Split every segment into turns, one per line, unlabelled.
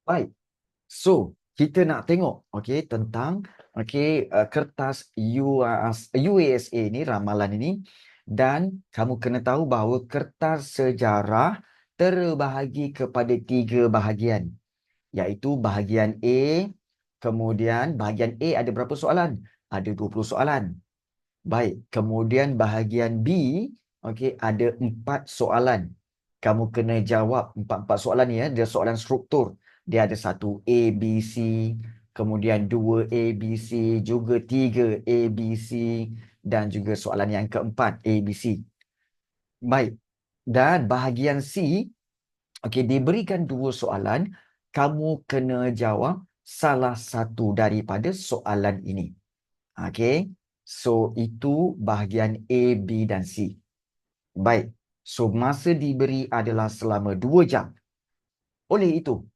Baik. So, kita nak tengok tentang kertas UASA ni, ramalan ini, dan kamu kena tahu bahawa kertas sejarah terbahagi kepada 3 bahagian, iaitu bahagian A, kemudian bahagian A ada berapa soalan? Ada 20 soalan. Baik, kemudian bahagian B, ada 4 soalan. Kamu kena jawab 4 soalan ni, dia soalan struktur. Dia ada 1 A, B, C, kemudian 2 A, B, C, juga 3 A, B, C, dan juga soalan yang keempat A, B, C. Baik, dan bahagian C, diberikan 2 soalan, kamu kena jawab salah satu daripada soalan ini. Okey. So itu bahagian A, B dan C. Baik. So masa diberi adalah selama 2 jam. Oleh itu,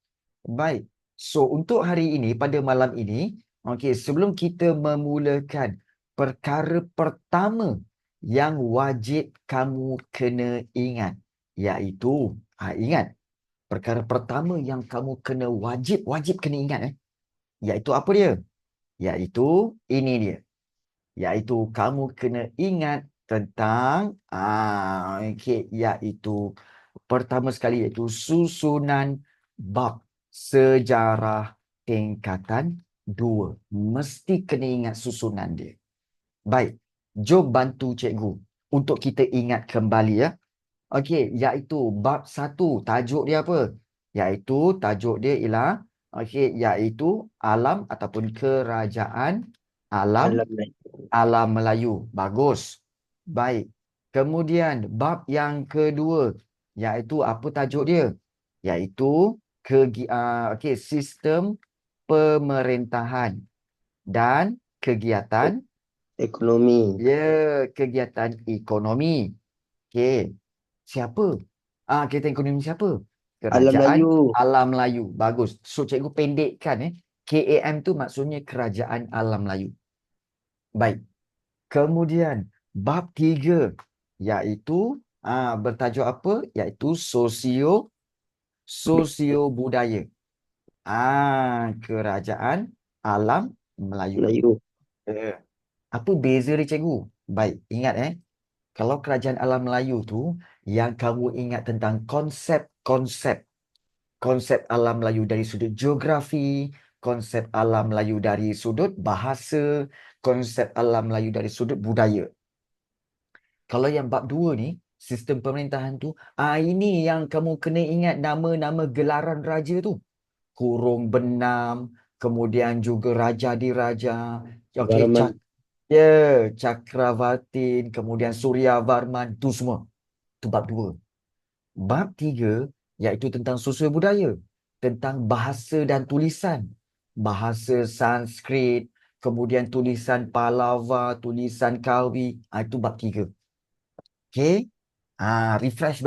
baik. So untuk hari ini, pada malam ini, sebelum kita memulakan perkara pertama yang wajib kamu kena ingat, iaitu ingat, perkara pertama yang kamu kena wajib kena ingat, iaitu apa dia? Iaitu ini dia. Iaitu kamu kena ingat tentang iaitu pertama sekali, iaitu susunan bab sejarah tingkatan 2. Mesti kena ingat susunan dia. Baik, jom bantu cikgu untuk kita ingat kembali ya. Iaitu bab 1, tajuk dia apa? Iaitu tajuk dia ialah iaitu alam ataupun kerajaan alam Melayu. Bagus. Baik. Kemudian bab yang kedua, iaitu apa tajuk dia? Iaitu sistem pemerintahan dan kegiatan
Ekonomi.
kegiatan ekonomi. Okey. Siapa? Kegiatan ekonomi siapa?
Alam
Kerajaan
Melayu.
Alam Melayu. Bagus. So cikgu pendekkan KAM tu maksudnya Kerajaan Alam Melayu. Baik. Kemudian bab 3, iaitu bertajuk apa? Iaitu sosio budaya. Kerajaan Alam Melayu.
Melayu.
Apa beza dia cikgu? Baik, ingat kalau Kerajaan Alam Melayu tu, yang kamu ingat tentang konsep alam Melayu dari sudut geografi, konsep alam Melayu dari sudut bahasa, konsep alam Melayu dari sudut budaya. Kalau yang bab 2 ni, sistem pemerintahan tu, ini yang kamu kena ingat nama-nama gelaran raja tu. Kurung Benam, kemudian juga Raja Diraja,
Warman.
Cakravartin, kemudian Suryavarman, tu semua. Tu bab 2. Bab 3, iaitu tentang sosial budaya, tentang bahasa dan tulisan. Bahasa Sanskrit, kemudian tulisan Pallava, tulisan Kawi, itu bab 3. Okey. Refresh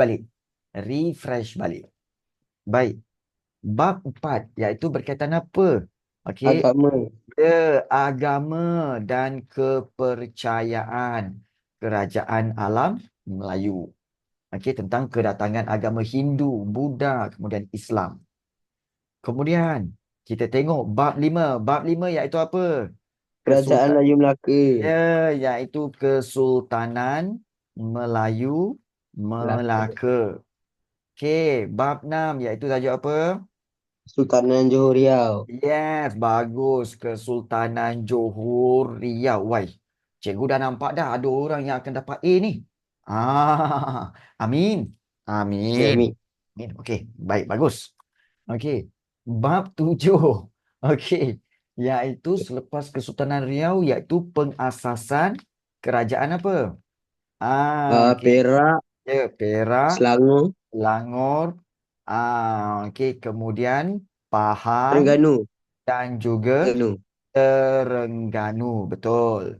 balik. Baik. Bab 4, iaitu berkaitan apa? Okey.
Agama.
Agama dan kepercayaan Kerajaan Alam Melayu. Tentang kedatangan agama Hindu, Buddha, kemudian Islam. Kemudian kita tengok bab 5. Bab 5 iaitu apa?
Kerajaan Melayu Melaka.
Iaitu Kesultanan Melayu Melaka. Okey, bab 6 iaitu tajuk apa?
Sultanan Johor Riau.
Yes, bagus. Kesultanan Johor Riau. Wai, cikgu dah nampak dah ada orang yang akan dapat A ni. Amin.
Okay,
Amin.
Amik.
Amin. Okey, baik, bagus. Okey, bab 7. Okey, iaitu selepas Kesultanan Riau, iaitu pengasasan kerajaan apa? Okey.
Perak.
Perak,
Selangor.
Selangor, kemudian Pahang
Terengganu.
dan juga
Terengganu.
Terengganu, betul.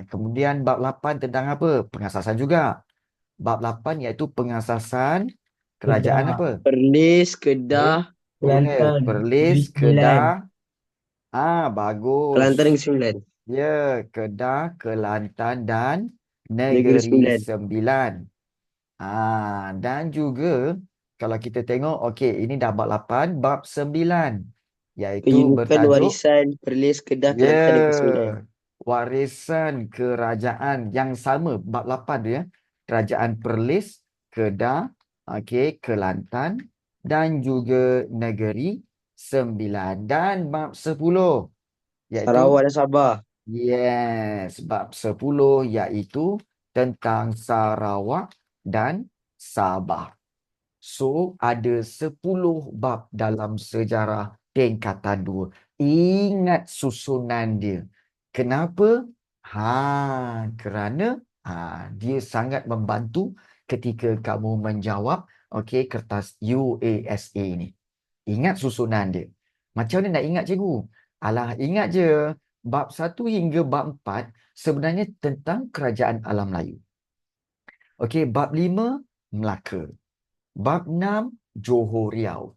Kemudian bab 8 tentang apa? Pengasasan juga. Bab 8 iaitu pengasasan kerajaan
Kedah,
apa?
Perlis. Kedah.
Kelantan, Negeri
Perlis,
Sembilan.
Kedah.
Kelantan
Bagus.
Negeri Sembilan.
Kedah, Kelantan dan
Negeri
Negeri
Sembilan.
Sembilan. Dan juga kalau kita tengok, okey, ini dah bab 8, bab 9, iaitu
Kedudukan
bertajuk
warisan Perlis, Kedah, Kelantan dan Kesembilan.
warisan kerajaan yang sama, bab 8 tu ya. Kerajaan Perlis, Kedah, okey, Kelantan dan juga Negeri Sembilan. Dan bab 10 iaitu
Sarawak dan Sabah.
yes, bab 10 iaitu tentang Sarawak dan Sabah. So, ada 10 bab dalam sejarah tingkatan 2. Ingat susunan dia. Kenapa? Kerana dia sangat membantu ketika kamu menjawab kertas UASA ni. Ingat susunan dia. Macam mana nak ingat, cikgu? Alah, ingat je. Bab 1 hingga bab 4 sebenarnya tentang kerajaan alam Melayu. Okey, bab 5 Melaka. Bab 6 Johor Riau.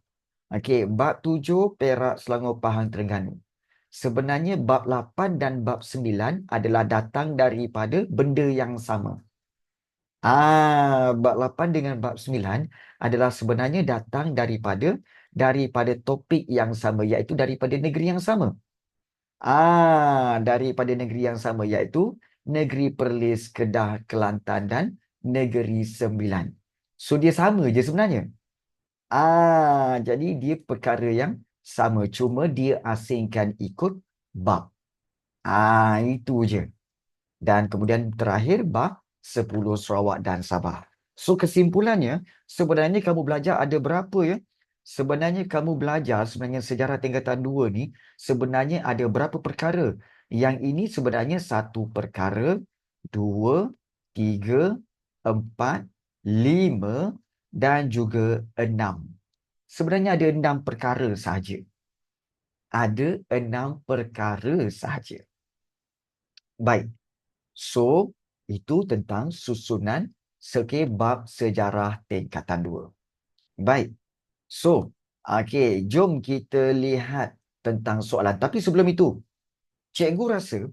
Okey, bab 7 Perak, Selangor, Pahang, Terengganu. Sebenarnya bab 8 dan bab 9 adalah datang daripada benda yang sama. Bab 8 dengan bab 9 adalah sebenarnya datang daripada topik yang sama, iaitu daripada negeri yang sama. Daripada negeri yang sama, iaitu Negeri Perlis, Kedah, Kelantan dan Negeri Sembilan. So dia sama je sebenarnya. Jadi dia perkara yang sama, cuma dia asingkan ikut bab. Itu je. Dan kemudian terakhir bab 10 Sarawak dan Sabah. So kesimpulannya, sebenarnya kamu belajar ada berapa ya? Sebenarnya kamu belajar sebenarnya sejarah tingkatan 2 ni sebenarnya ada berapa perkara? Yang ini sebenarnya 1 perkara, 2, 3, 4, 5 dan juga 6. Sebenarnya ada 6 perkara sahaja. Ada 6 perkara sahaja. Baik. So, itu tentang susunan bab sejarah tingkatan 2. Baik. So, jom kita lihat tentang soalan. Tapi sebelum itu, cikgu rasa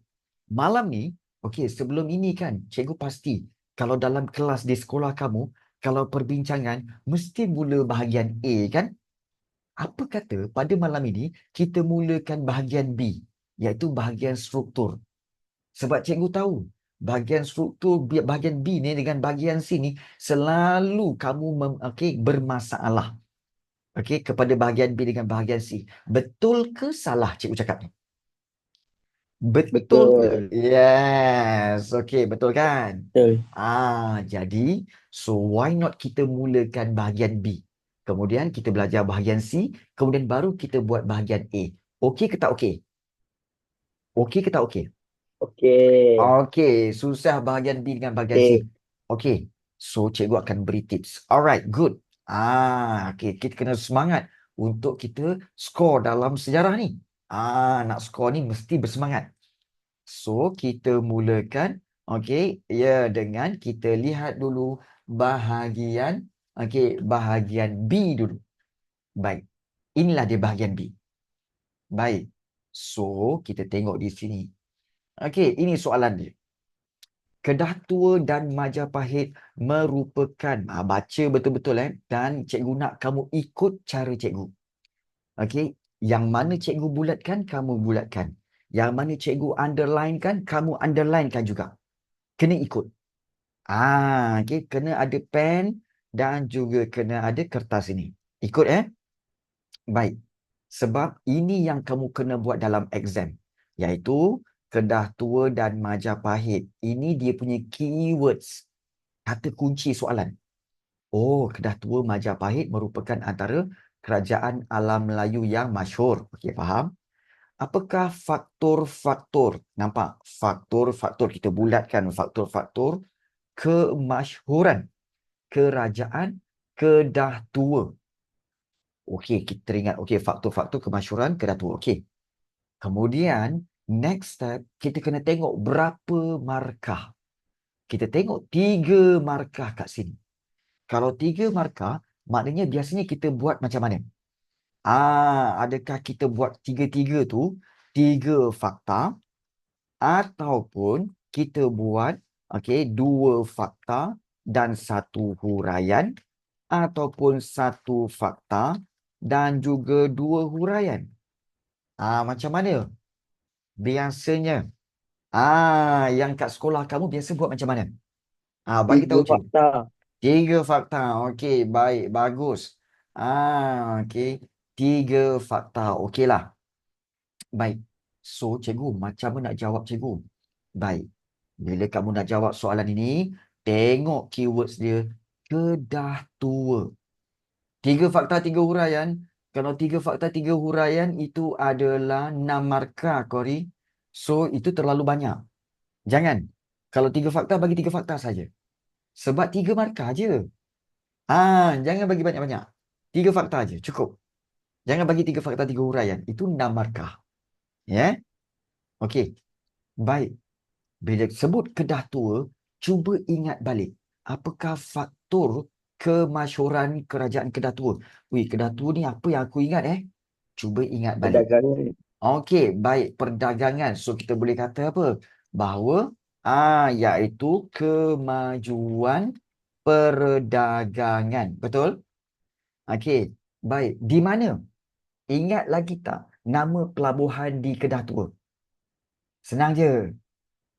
malam ni, sebelum ini kan, cikgu pasti kalau dalam kelas di sekolah kamu, kalau perbincangan, mesti mula bahagian A kan? Apa kata pada malam ini, kita mulakan bahagian B, iaitu bahagian struktur. Sebab cikgu tahu, bahagian struktur, bahagian B ni dengan bahagian C ni, selalu kamu bermasalah. Kepada bahagian B dengan bahagian C. Betul ke salah cikgu cakap ni? Betul ke?
Betul.
Yes. Betul kan?
Betul.
Jadi, so why not kita mulakan bahagian B? Kemudian kita belajar bahagian C, kemudian baru kita buat bahagian A. Okey ke tak okey? Okey ke tak okey?
Okey.
Susah bahagian B dengan bahagian C. Okey. So, cikgu akan beri tips. Alright, good. Kita kena semangat untuk kita skor dalam sejarah ni. Nak skor ni mesti bersemangat. So, kita mulakan dengan kita lihat dulu bahagian bahagian B dulu. Baik. Inilah dia bahagian B. Baik. So, kita tengok di sini. Ini soalan dia. Kedah Tua dan Majapahit merupakan, baca betul-betul dan cikgu nak kamu ikut cara cikgu. Yang mana cikgu bulatkan, kamu bulatkan. Yang mana cikgu underline kan, kamu underline kan juga. Kena ikut. Kena ada pen dan juga kena ada kertas ini. Ikut Baik. Sebab ini yang kamu kena buat dalam exam. Iaitu Kedah Tua dan Majapahit. Ini dia punya keywords. Kata kunci soalan. Kedah Tua Majapahit merupakan antara kerajaan alam Melayu yang masyhur. Faham? Apakah faktor-faktor? Nampak? Faktor-faktor. Kita bulatkan faktor-faktor kemasyhuran kerajaan Kedah Tua. Kita teringat. Faktor-faktor kemasyhuran Kedah Tua. Kemudian, next step, kita kena tengok berapa markah. Kita tengok 3 markah kat sini. Kalau 3 markah, maknanya biasanya kita buat macam mana? Adakah kita buat 3-3 tu 3 fakta ataupun kita buat 2 fakta dan 1 huraian ataupun satu fakta dan juga dua huraian. Macam mana? Biasanya. Yang kat sekolah kamu biasa buat macam mana? Bagi
Tiga
tahu cikgu.
fakta.
3 fakta. Okey, baik, bagus. Okey. 3 fakta. Okeylah. Baik. So, cikgu, macam mana nak jawab cikgu? Baik. Bila kamu nak jawab soalan ini, tengok keywords dia. Kedah tua. 3 fakta, 3 huraian. Kalau 3 fakta, 3 huraian, itu adalah 6 markah, Kori. So, itu terlalu banyak. Jangan. Kalau 3 fakta, bagi 3 fakta saja. Sebab 3 markah je. Jangan bagi banyak-banyak. 3 fakta je, cukup. Jangan bagi 3 fakta, 3 huraian. Itu 6 markah. Ya? Okey. Baik. Bila sebut Kedah tua, cuba ingat balik. Apakah faktor kemasyhuran kerajaan Kedah tua? Kedah tua ni apa yang aku ingat Cuba ingat balik.
Perdagangan.
Okey, baik. Perdagangan. So, kita boleh kata apa? Bahawa, iaitu kemajuan perdagangan. Betul? Okey, baik. Di mana? Ingat lagi tak nama pelabuhan di Kedah tua? Senang je.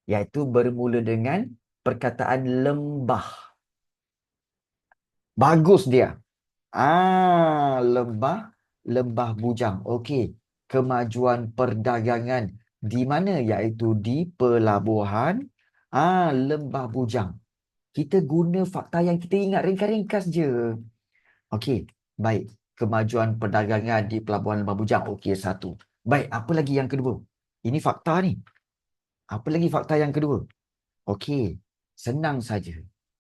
Iaitu bermula dengan perkataan lembah. Bagus dia. Lembah Bujang. Okey. Kemajuan perdagangan di mana? Iaitu di pelabuhan Lembah Bujang. Kita guna fakta yang kita ingat ringkas-ringkas je. Okey, baik. Kemajuan perdagangan di pelabuhan Lembah Bujang. Okey, satu. Baik, apa lagi yang kedua? Ini fakta ni. Apa lagi fakta yang kedua? Okey, senang saja.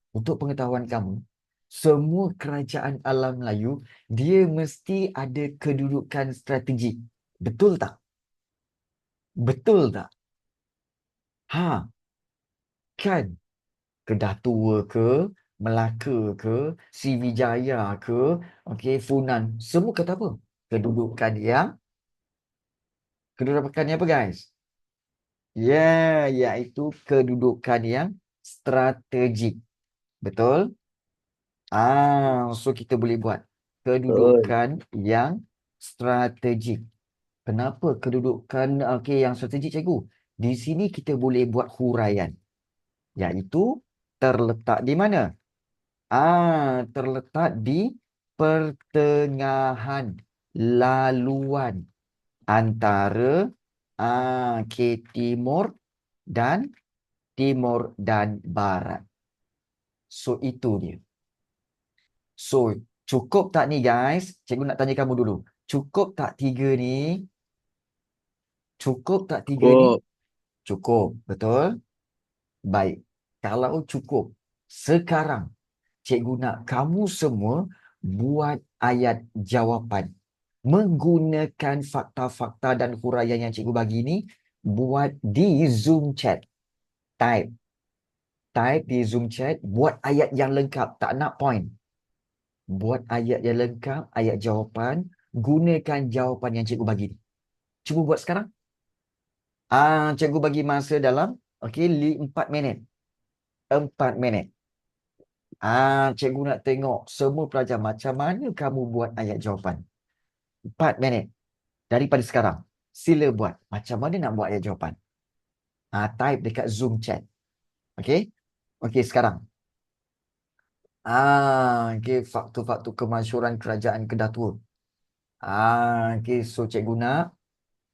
Untuk pengetahuan kamu, semua kerajaan alam Melayu, dia mesti ada kedudukan strategik. Betul tak? Betul tak? Kan? Kedah tua ke, Melaka ke, Sriwijaya ke, okey, Funan. Semua kata apa? Kedudukan yang apa guys? Iaitu kedudukan yang strategik. Betul? So kita boleh buat
Betul.
kedudukan yang strategik. Kenapa kedudukan yang strategik, cikgu? Di sini kita boleh buat huraian. Iaitu terletak di mana? Terletak di pertengahan laluan antara timur dan barat. So, itu dia. So, cukup tak ni guys? Cikgu nak tanya kamu dulu. Cukup tak 3 ni? Cukup tak 3 ni?
Cukup.
Cukup, betul? Baik. Kalau cukup, sekarang cikgu nak kamu semua buat ayat jawapan. Menggunakan fakta-fakta dan huraian yang cikgu bagi ni, buat di Zoom chat. Type di Zoom chat, buat ayat yang lengkap, tak nak point. Buat ayat yang lengkap, ayat jawapan, gunakan jawapan yang cikgu bagi ni. Cuba buat sekarang. Cikgu bagi masa dalam 4 minit. 4 minit. Cikgu nak tengok semua pelajar macam mana kamu buat ayat jawapan. 4 minit. Daripada sekarang. Sila buat. Macam mana nak buat ayat jawapan? Type dekat Zoom chat. Okey? Okey, sekarang. Faktor-faktor kemasyhuran kerajaan Kedah tua. Okey, so cikgu nak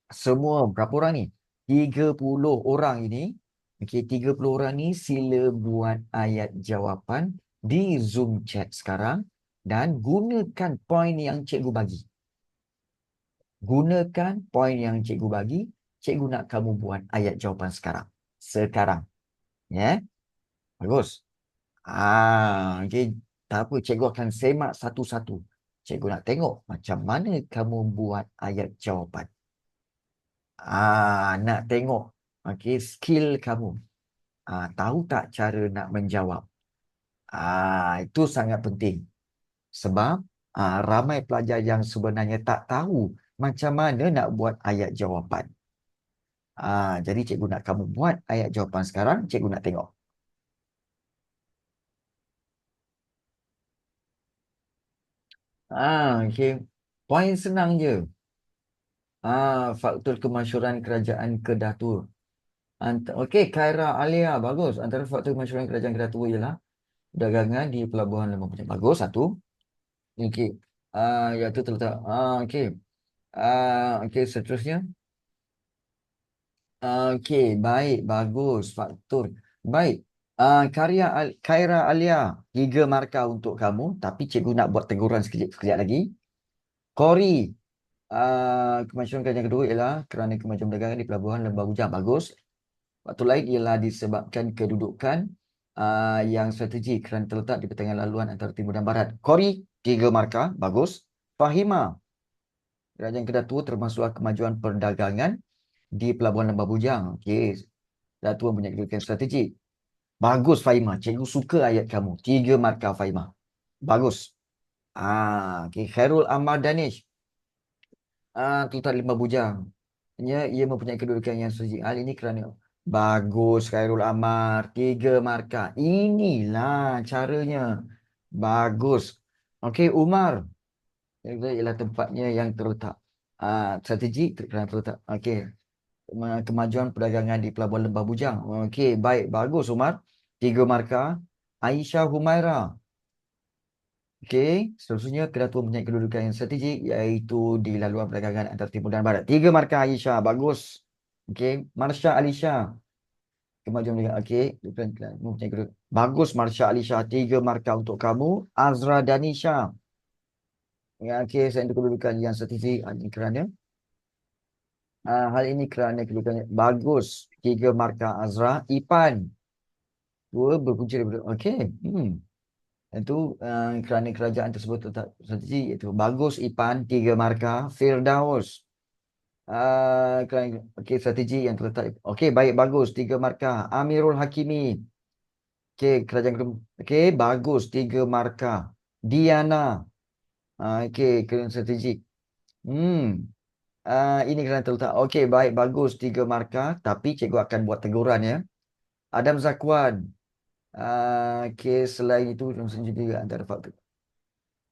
semua berapa orang ni? 30 orang ini. Okey, 30 orang ni sila buat ayat jawapan di Zoom chat sekarang dan gunakan poin yang cikgu bagi. Gunakan poin yang cikgu bagi. Cikgu nak kamu buat ayat jawapan sekarang. Sekarang. Ya? Bagus. Okay. Tak apa, cikgu akan semak satu-satu. Cikgu nak tengok macam mana kamu buat ayat jawapan. Nak tengok skill kamu. Tahu tak cara nak menjawab? Itu sangat penting. Sebab ramai pelajar yang sebenarnya tak tahu macam mana nak buat ayat jawapan. Jadi cikgu nak kamu buat ayat jawapan sekarang. Cikgu nak tengok. Okey. Poin senang je. Faktor kemasyhuran kerajaan Kedah Tua. Okey, Khaira Alia, bagus. Antara faktor kemasyhuran kerajaan Kedah Tua ialah dagangan di Pelabuhan Lembah Bujang. Bagus, satu. Okey. Iaitu terletak. Okey. Okey, seterusnya. Okey, baik, bagus. Faktor. Baik. Khaira Alia, 3 markah untuk kamu. Tapi cikgu nak buat teguran sekejap lagi. Kori, kemajuan kerajaan kedua ialah kerana kemajuan perdagangan di Pelabuhan Lembah Bujang. Bagus. Faktor lain ialah disebabkan kedudukan yang strategik kerana terletak di pertengahan laluan antara timur dan barat. Kori, 3 markah. Bagus. Fahima, kerajaan Kedah Tua termasuklah kemajuan perdagangan di Pelabuhan Lembah Bujang. Okey. Kedah Tua punya kedudukan strategik. Bagus, Fahima. Cikgu suka ayat kamu. 3 markah, Fahima. Bagus. Okey. Khairul Ahmad Danish, terletak di Lembah Bujang. Ia mempunyai kedudukan yang strategik. Hal ini kerana bagus, Khairul Amar, 3 markah. Inilah caranya. Bagus. Okey, Umar, ialah tempatnya yang terletak strategik kerana terletak. Okey. Kemajuan perdagangan di Pelabuhan Lembah Bujang. Okey, baik, bagus Umar. 3 markah. Aisyah Humaira. Okey, seterusnya Kedah Tua mempunyai kedudukan yang strategik iaitu di laluan perdagangan antara timur dan barat. 3 markah Aisyah, bagus. Okey, Marsha Alisha, kemajuan perdagangan. Okey, mempunyai kedudukan. Bagus Marsha Alisha, 3 markah untuk kamu. Azra Danisha. Ya, okey, saya untuk kedudukan yang strategik kerana hal ini kerana kedudukannya bagus. 3 markah Azra. Ipan, 2 berpunca daripada okey. Itu kerana kerajaan tersebut tetap strategi, iaitu bagus Ipan, 3 markah. Firdaus, okey, strategi yang terletak. Okey, baik, bagus, 3 markah. Amirul Hakimi, okey, kerajaan okey, bagus, 3 markah. Diana, okey, kerana strategi. Ini kerana terletak. Okey, baik, bagus, 3 markah. Tapi cikgu akan buat teguran ya. Adam Zakwan, okey, selain itu juga antara faktor.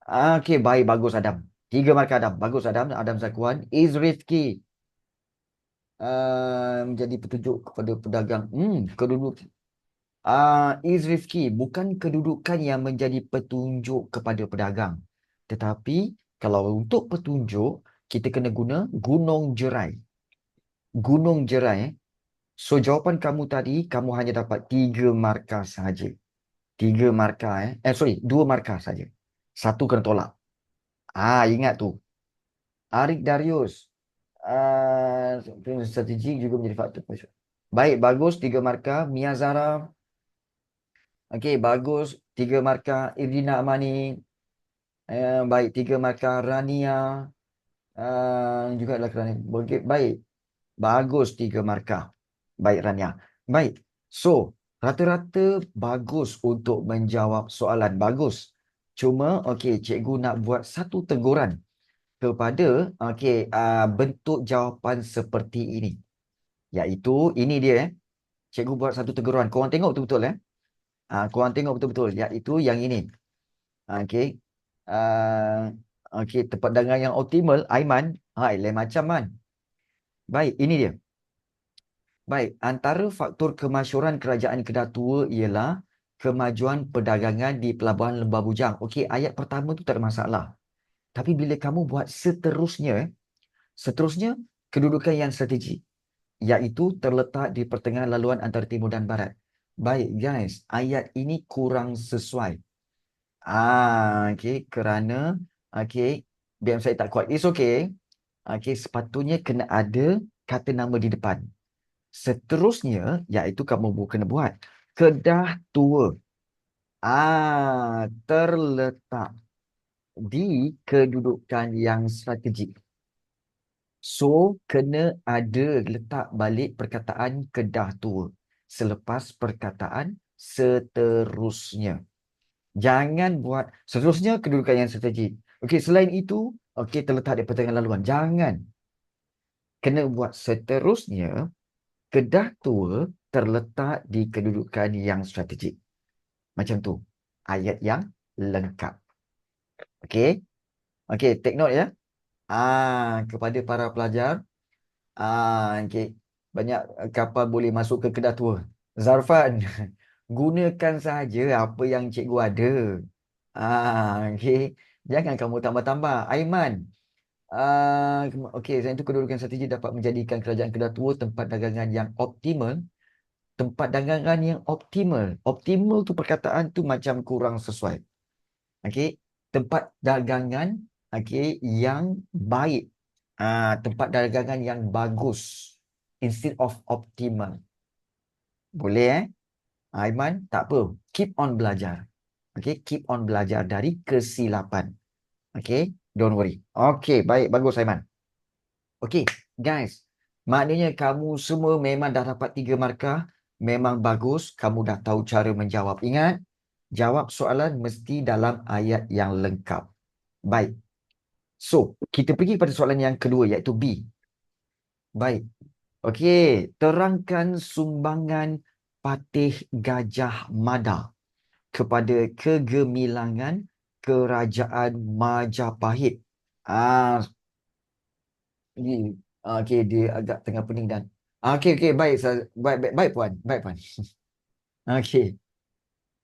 Okey, baik, bagus Adam. 3 markah Adam. Bagus Adam. Adam Zakwan. Izrifki, menjadi petunjuk kepada pedagang. Kedudukan. Izrifki bukan kedudukan yang menjadi petunjuk kepada pedagang. Tetapi kalau untuk petunjuk, kita kena guna Gunung Jerai. Gunung Jerai. So, jawapan kamu tadi, kamu hanya dapat 3 markah sahaja. 3 markah. 2 markah saja. 1 kena tolak. Ingat tu. Arik Darius, strategik juga menjadi faktor. Baik, bagus, 3 markah. Mia Zara, okey, bagus, 3 markah. Irina Amani, baik, 3 markah. Rania, juga adalah kerana baik, bagus, 3 markah. Baik, Rania. Baik, so rata-rata bagus untuk menjawab soalan. Bagus. Cuma okey, cikgu nak buat satu teguran kepada bentuk jawapan seperti ini. Iaitu ini dia Cikgu buat satu teguran. Korang tengok betul-betul korang tengok betul-betul. Iaitu yang ini. Okey. Okey, tempat dagangan yang optimal, Aiman. Lain macam man. Baik, ini dia. Baik, antara faktor kemasyhuran kerajaan Kedah Tua ialah kemajuan perdagangan di Pelabuhan Lembah Bujang. Okey, ayat pertama tu tak ada masalah. Tapi bila kamu buat seterusnya kedudukan yang strategik, iaitu terletak di pertengahan laluan antara timur dan barat. Baik guys, ayat ini kurang sesuai. Okey, kerana biar saya tak kuat. It's okay. Okey, sepatutnya kena ada kata nama di depan. Seterusnya, iaitu kamu kena buat Kedah Tua. Terletak di kedudukan yang strategik. So, kena ada letak balik perkataan Kedah Tua selepas perkataan seterusnya. Jangan buat seterusnya kedudukan yang strategik. Okey, selain itu, okey, terletak di pertengahan laluan. Jangan. Kena buat seterusnya Kedah Tua terletak di kedudukan yang strategik. Macam tu. Ayat yang lengkap. Okey. Okey, take note ya. Kepada para pelajar, okey, banyak kapal boleh masuk ke Kedah Tua. Zarfan, gunakan saja apa yang cikgu ada. Okey. Jangan kamu tambah-tambah. Aiman, okey, selain itu kedudukan strategi dapat menjadikan kerajaan Kedah Tua tempat dagangan yang optimal. Tempat dagangan yang optimal. Optimal tu perkataan tu macam kurang sesuai. Okey, tempat dagangan okey yang baik. Tempat dagangan yang bagus instead of optimal. Boleh Aiman, tak apa. Keep on belajar. Okey, keep on belajar dari kesilapan. Okey, don't worry. Okey, baik, bagus Aiman. Okey, guys. Maknanya kamu semua memang dah dapat 3 markah. Memang bagus. Kamu dah tahu cara menjawab. Ingat, jawab soalan mesti dalam ayat yang lengkap. Baik. So, kita pergi pada soalan yang kedua iaitu B. Baik. Okey, terangkan sumbangan Patih Gajah Mada kepada kegemilangan Kerajaan Majapahit. Ni okey, dia agak tengah pening dan okey, baik, baik puan, baik puan. Okey.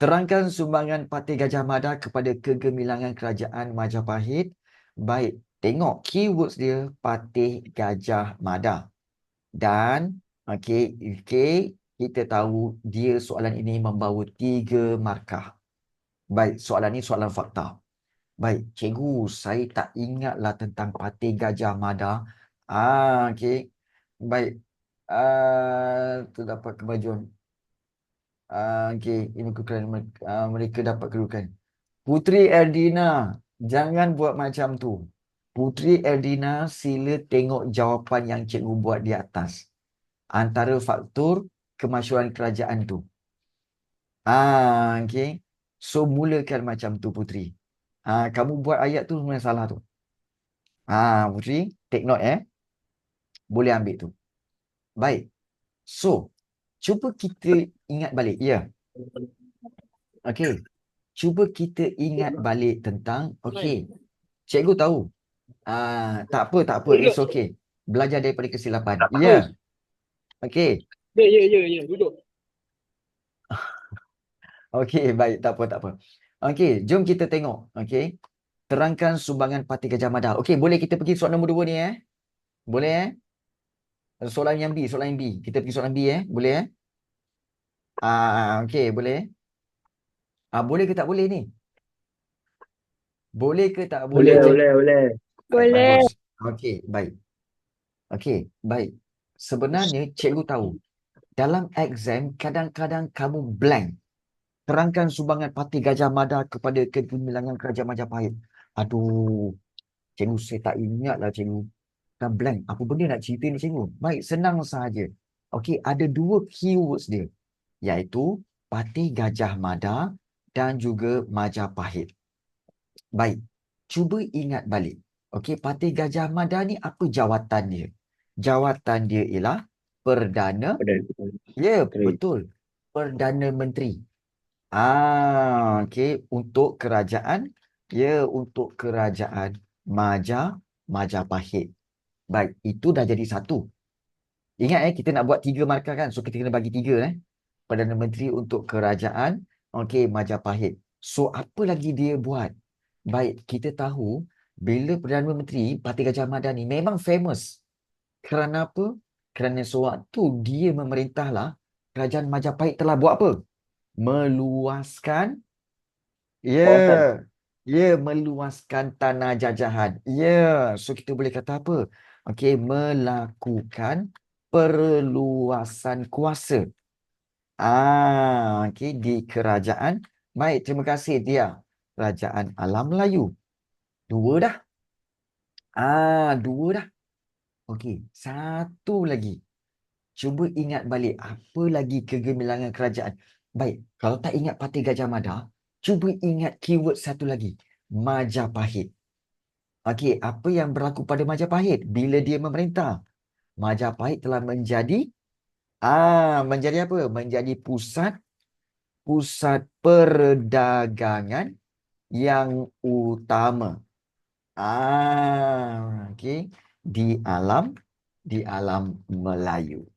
Terangkan sumbangan Patih Gajah Mada kepada kegemilangan Kerajaan Majapahit. Baik, tengok keywords dia Patih Gajah Mada. Dan okey, kita tahu dia soalan ini membawa 3 markah. Baik, soalan ini soalan fakta. Baik, cikgu, saya tak ingatlah tentang Patih Gajah Mada. Okey. Baik. Terdapat kemajuan. Okey, ini kekurangan mereka dapat kedudukan. Putri Erdina, jangan buat macam tu. Putri Erdina, sila tengok jawapan yang cikgu buat di atas. Antara faktor kemasyhuran kerajaan tu. Okey. So, mulakan macam tu, Putri. Kamu buat ayat tu sebenarnya salah tu. Putri, take note Boleh ambil tu. Baik. So, cuba kita ingat balik. Ya. Okey. Cuba kita ingat balik tentang, okey. Cikgu tahu. Tak apa, tak apa. It's okay. Belajar daripada kesilapan. Ya. Okey.
Ya, duduk.
Okey, baik. Tak apa, tak apa. Okey, jom kita tengok. Okey. Terangkan sumbangan Patih Gajah Mada. Okey, boleh kita pergi soalan nombor 2 ni Boleh Soalan yang B, soalan yang B. Kita pergi soalan B Boleh okey, boleh. Boleh ke tak boleh ni? Boleh ke tak boleh?
Boleh.
Boleh.
Bagus. Okey, baik. Okey, baik. Sebenarnya cikgu tahu dalam exam kadang-kadang kamu blank. Terangkan sumbangan Patih Gajah Mada kepada kegemilangan Kerajaan Majapahit. Aduh, cikgu saya tak ingatlah cikgu. Dah blank. Apa benda nak cerita ni cikgu? Baik, senang sahaja. Okey, ada 2 keywords dia. Iaitu Patih Gajah Mada dan juga Majapahit. Baik, cuba ingat balik. Okey, Patih Gajah Mada ni apa jawatan dia? Jawatan dia ialah Perdana. Ya, betul. Perdana Menteri. Okey, untuk kerajaan. Ya, untuk kerajaan Majapahit. Baik, itu dah jadi 1. Ingat kita nak buat 3 markah kan? So, kita kena bagi 3 Perdana Menteri untuk kerajaan Majapahit. So, apa lagi dia buat? Baik, kita tahu bila Perdana Menteri Patih Gajah Mada ni memang famous. Kerana apa? Kerana sewaktu dia memerintahlah, kerajaan Majapahit telah buat apa? Meluaskan meluaskan tanah jajahan. So kita boleh kata apa? Okey, melakukan perluasan kuasa. Okey, di kerajaan. Baik, terima kasih dia. Kerajaan Alam Melayu. 2 dah. 2 dah. Okey, 1 lagi. Cuba ingat balik apa lagi kegemilangan kerajaan. Baik, kalau tak ingat Patih Gajah Mada, cuba ingat keyword 1 lagi. Majapahit. Okey, apa yang berlaku pada Majapahit bila dia memerintah? Majapahit telah menjadi menjadi apa? Menjadi pusat perdagangan yang utama. Okey. Di alam Melayu.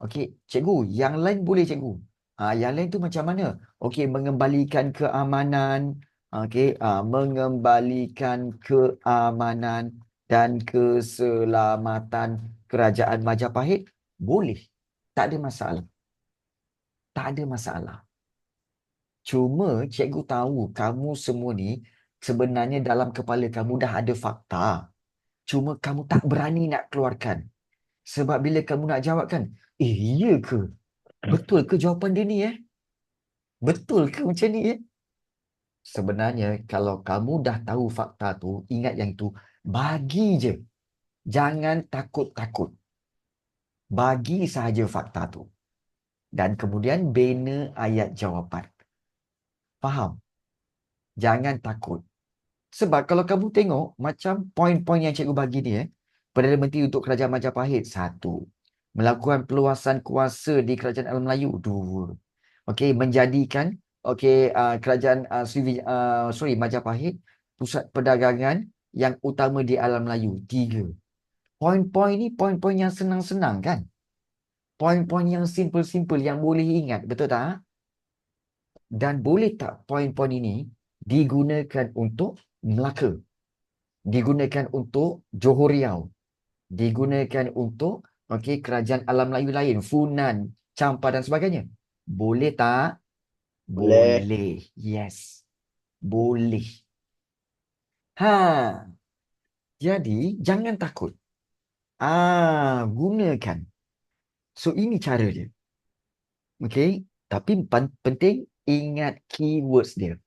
Okey, cikgu, yang lain boleh cikgu. Yang lain tu macam mana? Okey, mengembalikan keamanan, okey, mengembalikan keamanan dan keselamatan kerajaan Majapahit boleh. Tak ada masalah. Tak ada masalah. Cuma cikgu tahu kamu semua ni sebenarnya dalam kepala kamu dah ada fakta. Cuma kamu tak berani nak keluarkan. Sebab bila kamu nak jawab kan, iya ke? Betul ke jawapan dia ni Betul ke macam ni Sebenarnya kalau kamu dah tahu fakta tu, ingat yang tu, bagi je. Jangan takut-takut. Bagi sahaja fakta tu. Dan kemudian bina ayat jawapan. Faham? Jangan takut. Sebab kalau kamu tengok macam poin-poin yang cikgu bagi ni Perdana Menteri untuk Kerajaan Majapahit, 1. Melakukan perluasan kuasa di Kerajaan Alam Melayu, 2. Okey, menjadikan Kerajaan Majapahit pusat perdagangan yang utama di Alam Melayu, 3. Poin-poin ni poin-poin yang senang-senang kan? Poin-poin yang simple-simple yang boleh ingat, betul tak? Dan boleh tak poin-poin ini digunakan untuk Melaka? Digunakan untuk Johor Riau, digunakan untuk kerajaan alam Melayu lain, Funan, Champa dan sebagainya. Boleh tak?
Boleh.
Boleh. Yes. Boleh. Jadi jangan takut. Gunakan. So ini cara dia. Okey, tapi penting ingat keywords dia.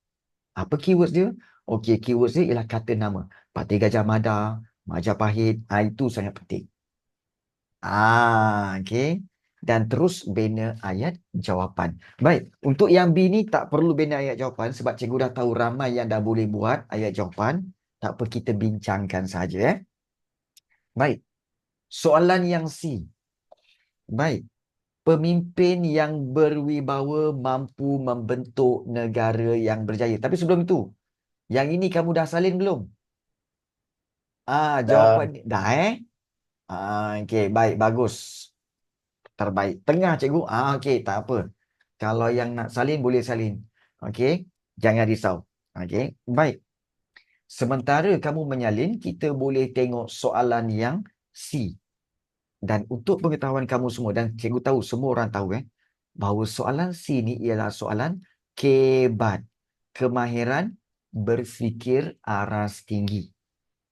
Apa keywords dia? Okey, keywords dia ialah kata nama. Parti Gajah Mada, Majapahit, itu sangat penting. Okey. Dan terus bina ayat jawapan. Baik, untuk yang B ni tak perlu bina ayat jawapan sebab cikgu dah tahu ramai yang dah boleh buat ayat jawapan. Tak apa, kita bincangkan saja Baik. Soalan yang C. Baik. Pemimpin yang berwibawa mampu membentuk negara yang berjaya. Tapi sebelum itu, yang ini kamu dah salin belum? Jawapan dah okey, baik, bagus. Terbaik. Tengah cikgu. Okey, tak apa. Kalau yang nak salin boleh salin. Okey, jangan risau. Okey, baik. Sementara kamu menyalin, kita boleh tengok soalan yang C. Dan untuk pengetahuan kamu semua, dan cikgu tahu semua orang tahu bahawa soalan C ni ialah soalan kebat. Kemahiran berfikir aras tinggi.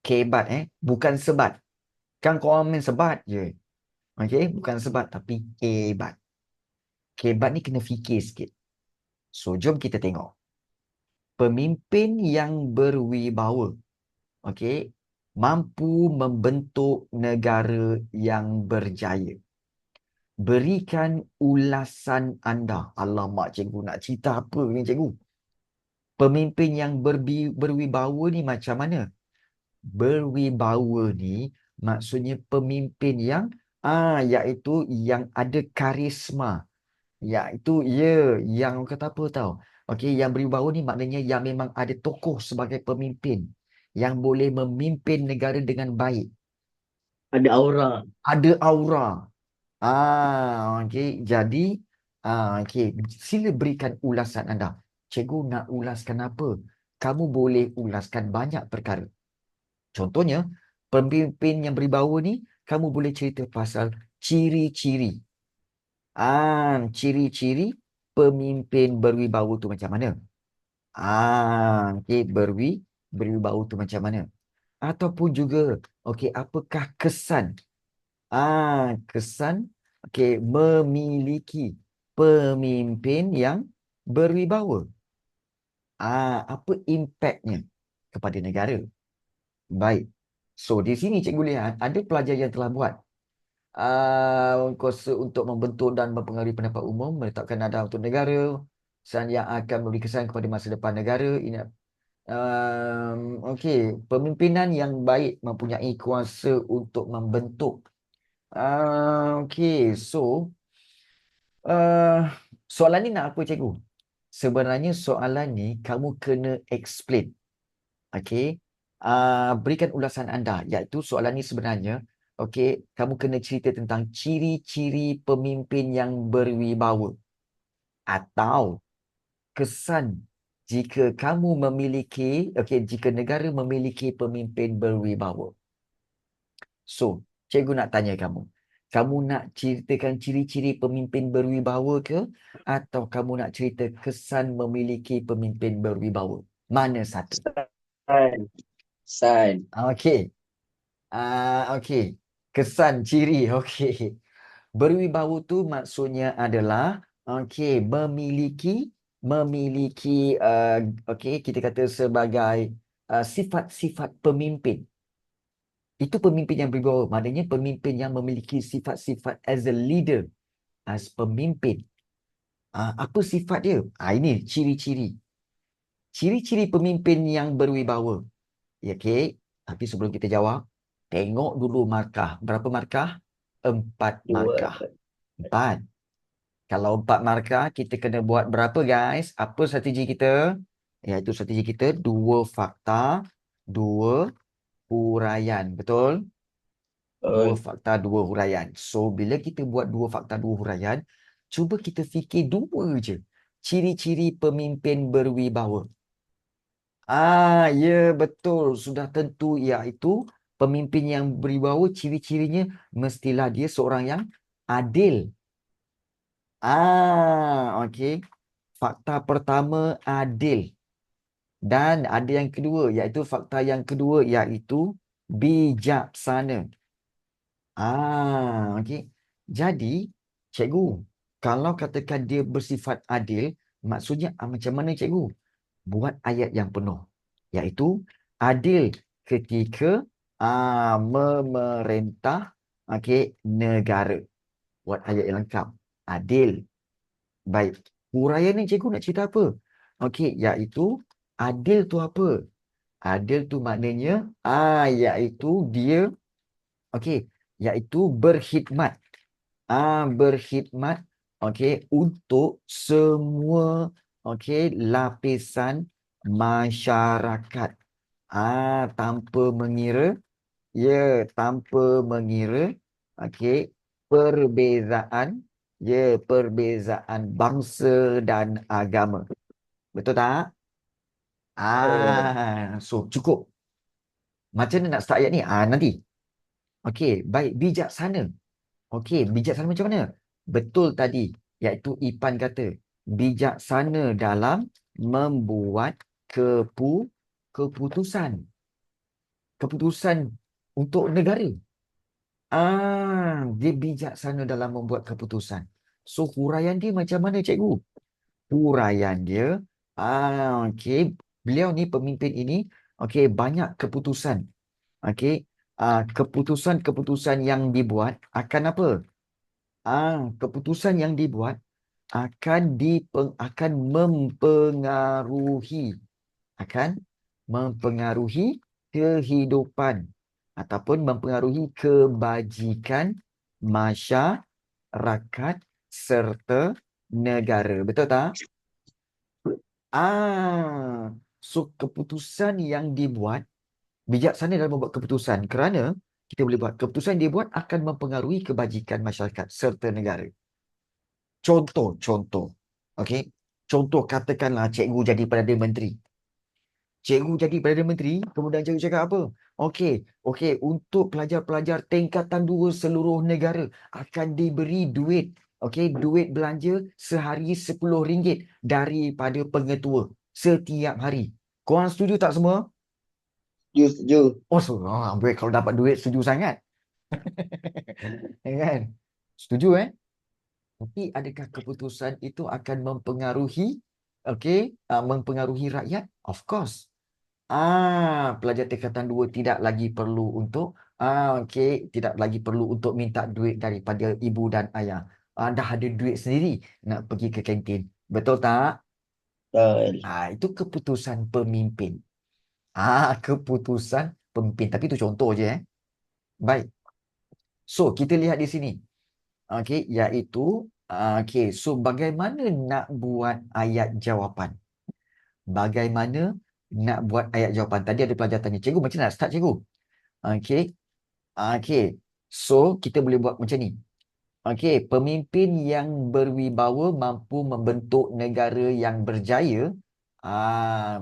Kebat bukan sebat. Kan korang main sebat je. Okey, bukan sebat tapi kebat. Kebat ni kena fikir sikit. So, jom kita tengok. Pemimpin yang berwibawa. Okey, mampu membentuk negara yang berjaya. Berikan ulasan anda. Alamak, cikgu nak cerita apa ni cikgu? Pemimpin yang berwibawa ni macam mana? Berwibawa ni maksudnya pemimpin yang iaitu yang ada karisma. Iaitu yang kata apa tahu? Okey, yang berwibawa ni maknanya yang memang ada tokoh sebagai pemimpin yang boleh memimpin negara dengan baik.
Ada aura.
Ada aura. Okey. Jadi, okey. Sila berikan ulasan anda. Cikgu nak ulaskan apa? Kamu boleh ulaskan banyak perkara. Contohnya, pemimpin yang berwibawa ni, kamu boleh cerita pasal ciri-ciri. Ciri-ciri pemimpin berwibawa tu macam mana? Okey, berwibawa tu macam mana? Ataupun juga, okey, apakah kesan? Kesan memiliki pemimpin yang berwibawa. Apa impaknya kepada negara? Baik. So, di sini cikgu lihat ada pelajar yang telah buat kuasa untuk membentuk dan mempengaruhi pendapat umum, menetapkan nada untuk negara, kesan yang akan memberi kesan kepada masa depan negara. Ingat, okey, pemimpinan yang baik mempunyai kuasa untuk membentuk. Okey, so soalan ni nak apa cikgu? Sebenarnya soalan ni kamu kena explain. Okey. Berikan ulasan anda, iaitu soalan ni sebenarnya, okey, kamu kena cerita tentang ciri-ciri pemimpin yang berwibawa atau kesan jika kamu memiliki, okey, jika negara memiliki pemimpin berwibawa. So, cikgu nak tanya kamu. Kamu nak ceritakan ciri-ciri pemimpin berwibawa ke? Atau kamu nak cerita kesan memiliki pemimpin berwibawa? Mana satu?
San. San.
Okey. Okey. Kesan, ciri. Okey. Berwibawa tu maksudnya adalah memiliki okey, kita kata sebagai sifat-sifat pemimpin. Itu pemimpin yang berwibawa. Maknanya pemimpin yang memiliki sifat-sifat as a leader, as pemimpin. Apa sifat dia? Ini ciri-ciri. Ciri-ciri pemimpin yang berwibawa. Okey. Tapi sebelum kita jawab, tengok dulu markah. Berapa markah? 4
Dua.
markah. 4. Kalau 4 markah, kita kena buat berapa guys? Apa strategi kita? Iaitu strategi kita 2 fakta, 2 huraian. Betul? 2 fakta, 2 huraian. So, bila kita buat 2 fakta, 2 huraian, cuba kita fikir 2 je. Ciri-ciri pemimpin berwibawa. Ya betul. Sudah tentu iaitu pemimpin yang berwibawa, ciri-cirinya mestilah dia seorang yang adil. Okey. Fakta pertama adil. Dan ada yang kedua, iaitu fakta yang kedua iaitu bijaksana. Okey. Jadi, cikgu, kalau katakan dia bersifat adil, maksudnya macam mana cikgu? Buat ayat yang penuh. Iaitu adil ketika memerintah negara. Buat ayat yang lengkap. Adil. Baik. Huraian ni cikgu nak cerita apa? Okey, iaitu adil tu apa? Adil tu maknanya iaitu dia iaitu berkhidmat. Berkhidmat untuk semua lapisan masyarakat. Tanpa mengira tanpa mengira perbezaan perbezaan bangsa dan agama. Betul tak? So cukup. Macam mana nak start ayat ni? Nanti. Okey, baik, bijaksana. Okey, bijaksana macam mana? Betul tadi, iaitu Ipan kata, bijaksana dalam membuat keputusan. Keputusan untuk negara. Dia bijaksana dalam membuat keputusan. So, huraian dia macam mana, cikgu? Huraian dia, okey, beliau ni, pemimpin ini, banyak keputusan. Keputusan-keputusan yang dibuat akan apa? Keputusan yang dibuat akan mempengaruhi kehidupan ataupun mempengaruhi kebajikan masyarakat serta negara. Betul tak? So keputusan yang dibuat bijaksana dalam membuat keputusan, kerana kita boleh buat keputusan yang dia buat akan mempengaruhi kebajikan masyarakat serta negara. Contoh. Okey. Contoh, katakanlah cikgu jadi Perdana Menteri. Cikgu jadi Perdana Menteri, kemudian cikgu cakap apa? Okey, untuk pelajar-pelajar tingkatan 2 seluruh negara akan diberi duit, duit belanja sehari RM10 daripada pengetua setiap hari. Korang setuju tak semua?
Setuju.
Baik, kalau dapat duit setuju sangat. Kan? Setuju Tapi adakah keputusan itu akan mempengaruhi mempengaruhi rakyat? Of course. Pelajar tingkatan 2 tidak lagi perlu untuk tidak lagi perlu untuk minta duit daripada ibu dan ayah. Dah ada duit sendiri nak pergi ke kantin. Betul tak?
Betul.
Itu keputusan pemimpin. Keputusan pemimpin. Tapi itu contoh je Baik. So, kita lihat di sini. Iaitu so bagaimana nak buat ayat jawapan? Bagaimana nak buat ayat jawapan. Tadi ada pelajar tanya, cikgu macam mana nak start cikgu? Okey. Okey. So, kita boleh buat macam ni. Okey, pemimpin yang berwibawa mampu membentuk negara yang berjaya.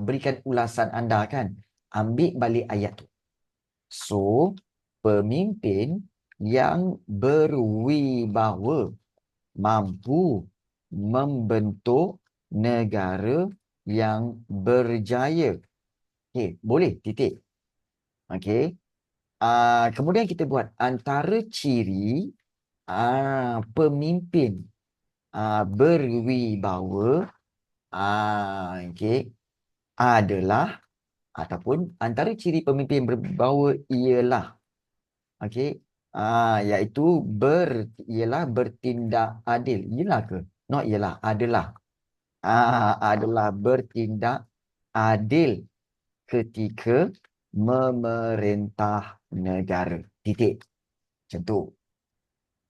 Berikan ulasan anda kan. Ambil balik ayat tu. So, pemimpin yang berwibawa mampu membentuk negara yang berjaya. Okey, boleh titik. Okey. Kemudian kita buat antara ciri pemimpin berwibawa okey, adalah ataupun antara ciri pemimpin berwibawa ialah okey, iaitu ialah bertindak adil. Ialah ke? Not ialah, adalah. Adalah bertindak adil ketika memerintah negara. Titik. Macam tu.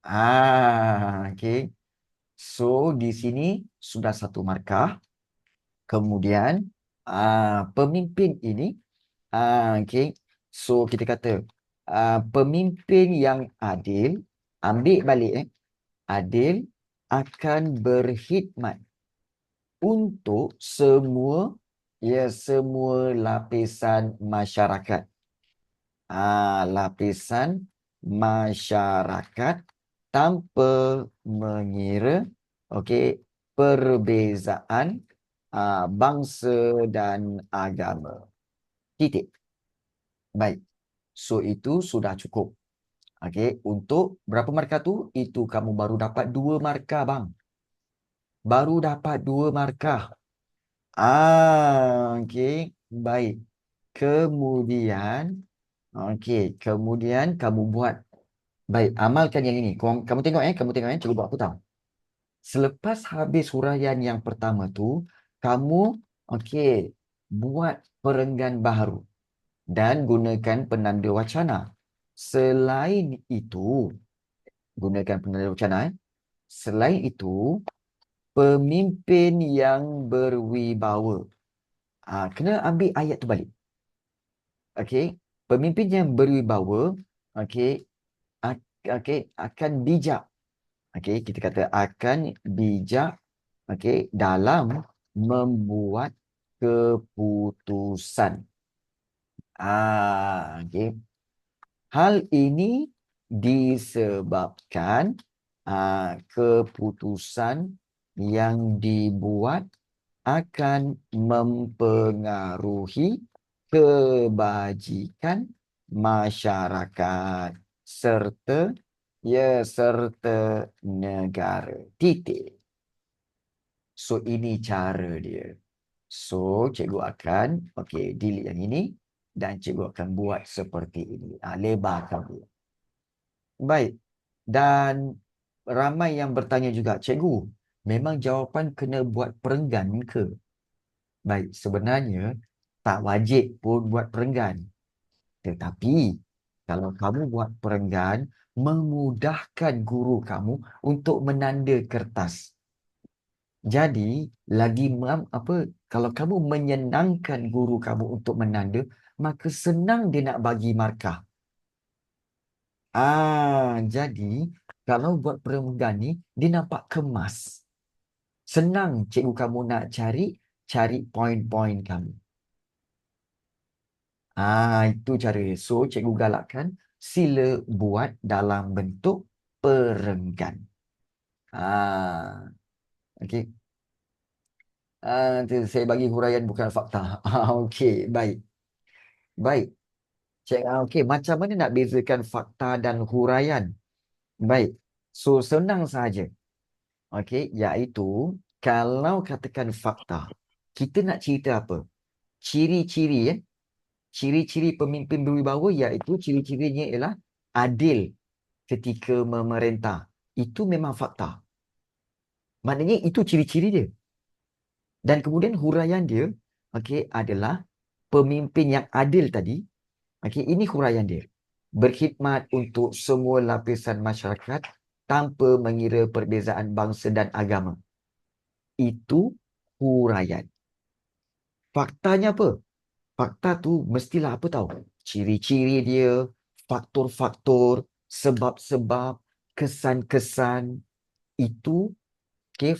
Okey. So, di sini sudah satu markah. Kemudian, pemimpin ini, okey. So, kita kata, pemimpin yang adil, ambil balik, adil akan berkhidmat untuk semua lapisan masyarakat. Lapisan masyarakat tanpa mengira perbezaan bangsa dan agama. Titik. Baik. So, itu sudah cukup. Okey, untuk berapa markah tu? Itu kamu baru dapat 2 markah, bang. Baru dapat 2 markah. Okey, baik. Kemudian kamu buat. Baik, amalkan yang ini. Kamu tengok cikgu buat apa tahu? Selepas habis huraian yang pertama tu, kamu buat perenggan baharu dan gunakan penanda wacana. Selain itu, gunakan penanda wacana. Selain itu, pemimpin yang berwibawa. Kena ambil ayat tu balik. Okey, pemimpin yang berwibawa, akan bijak. Okey, kita kata akan bijak, dalam membuat keputusan. Okey. Hal ini disebabkan keputusan yang dibuat akan mempengaruhi kebajikan masyarakat serta negara. Titik. So, ini cara dia. So, cikgu akan delete yang ini dan cikgu akan buat seperti ini. Lebarkan dia. Baik. Dan ramai yang bertanya juga, cikgu, memang jawapan kena buat perenggan ke? Baik, sebenarnya tak wajib pun buat perenggan. Tetapi, kalau kamu buat perenggan, memudahkan guru kamu untuk menanda kertas. Jadi, kalau kamu menyenangkan guru kamu untuk menanda, maka senang dia nak bagi markah. Jadi, kalau buat perenggan ni, dia nampak kemas. Senang cikgu kamu nak cari poin-poin kamu. Itu cara dia. So, cikgu galakkan sila buat dalam bentuk perenggan. Okey. Saya bagi huraian bukan fakta. Okey, baik. Baik. Okey, macam mana nak bezakan fakta dan huraian? Baik. So, senang saja. Okey, iaitu kalau katakan fakta, kita nak cerita apa? Ciri-ciri Ciri-ciri pemimpin berwibawa iaitu ciri-cirinya ialah adil ketika memerintah. Itu memang fakta. Maknanya itu ciri-ciri dia. Dan kemudian huraian dia adalah pemimpin yang adil tadi. Ini huraian dia. Berkhidmat untuk semua lapisan masyarakat tanpa mengira perbezaan bangsa dan agama. Itu huraian. Faktanya apa? fakta tu mestilah apa tahu? Ciri-ciri dia, faktor-faktor, sebab-sebab, kesan-kesan, itu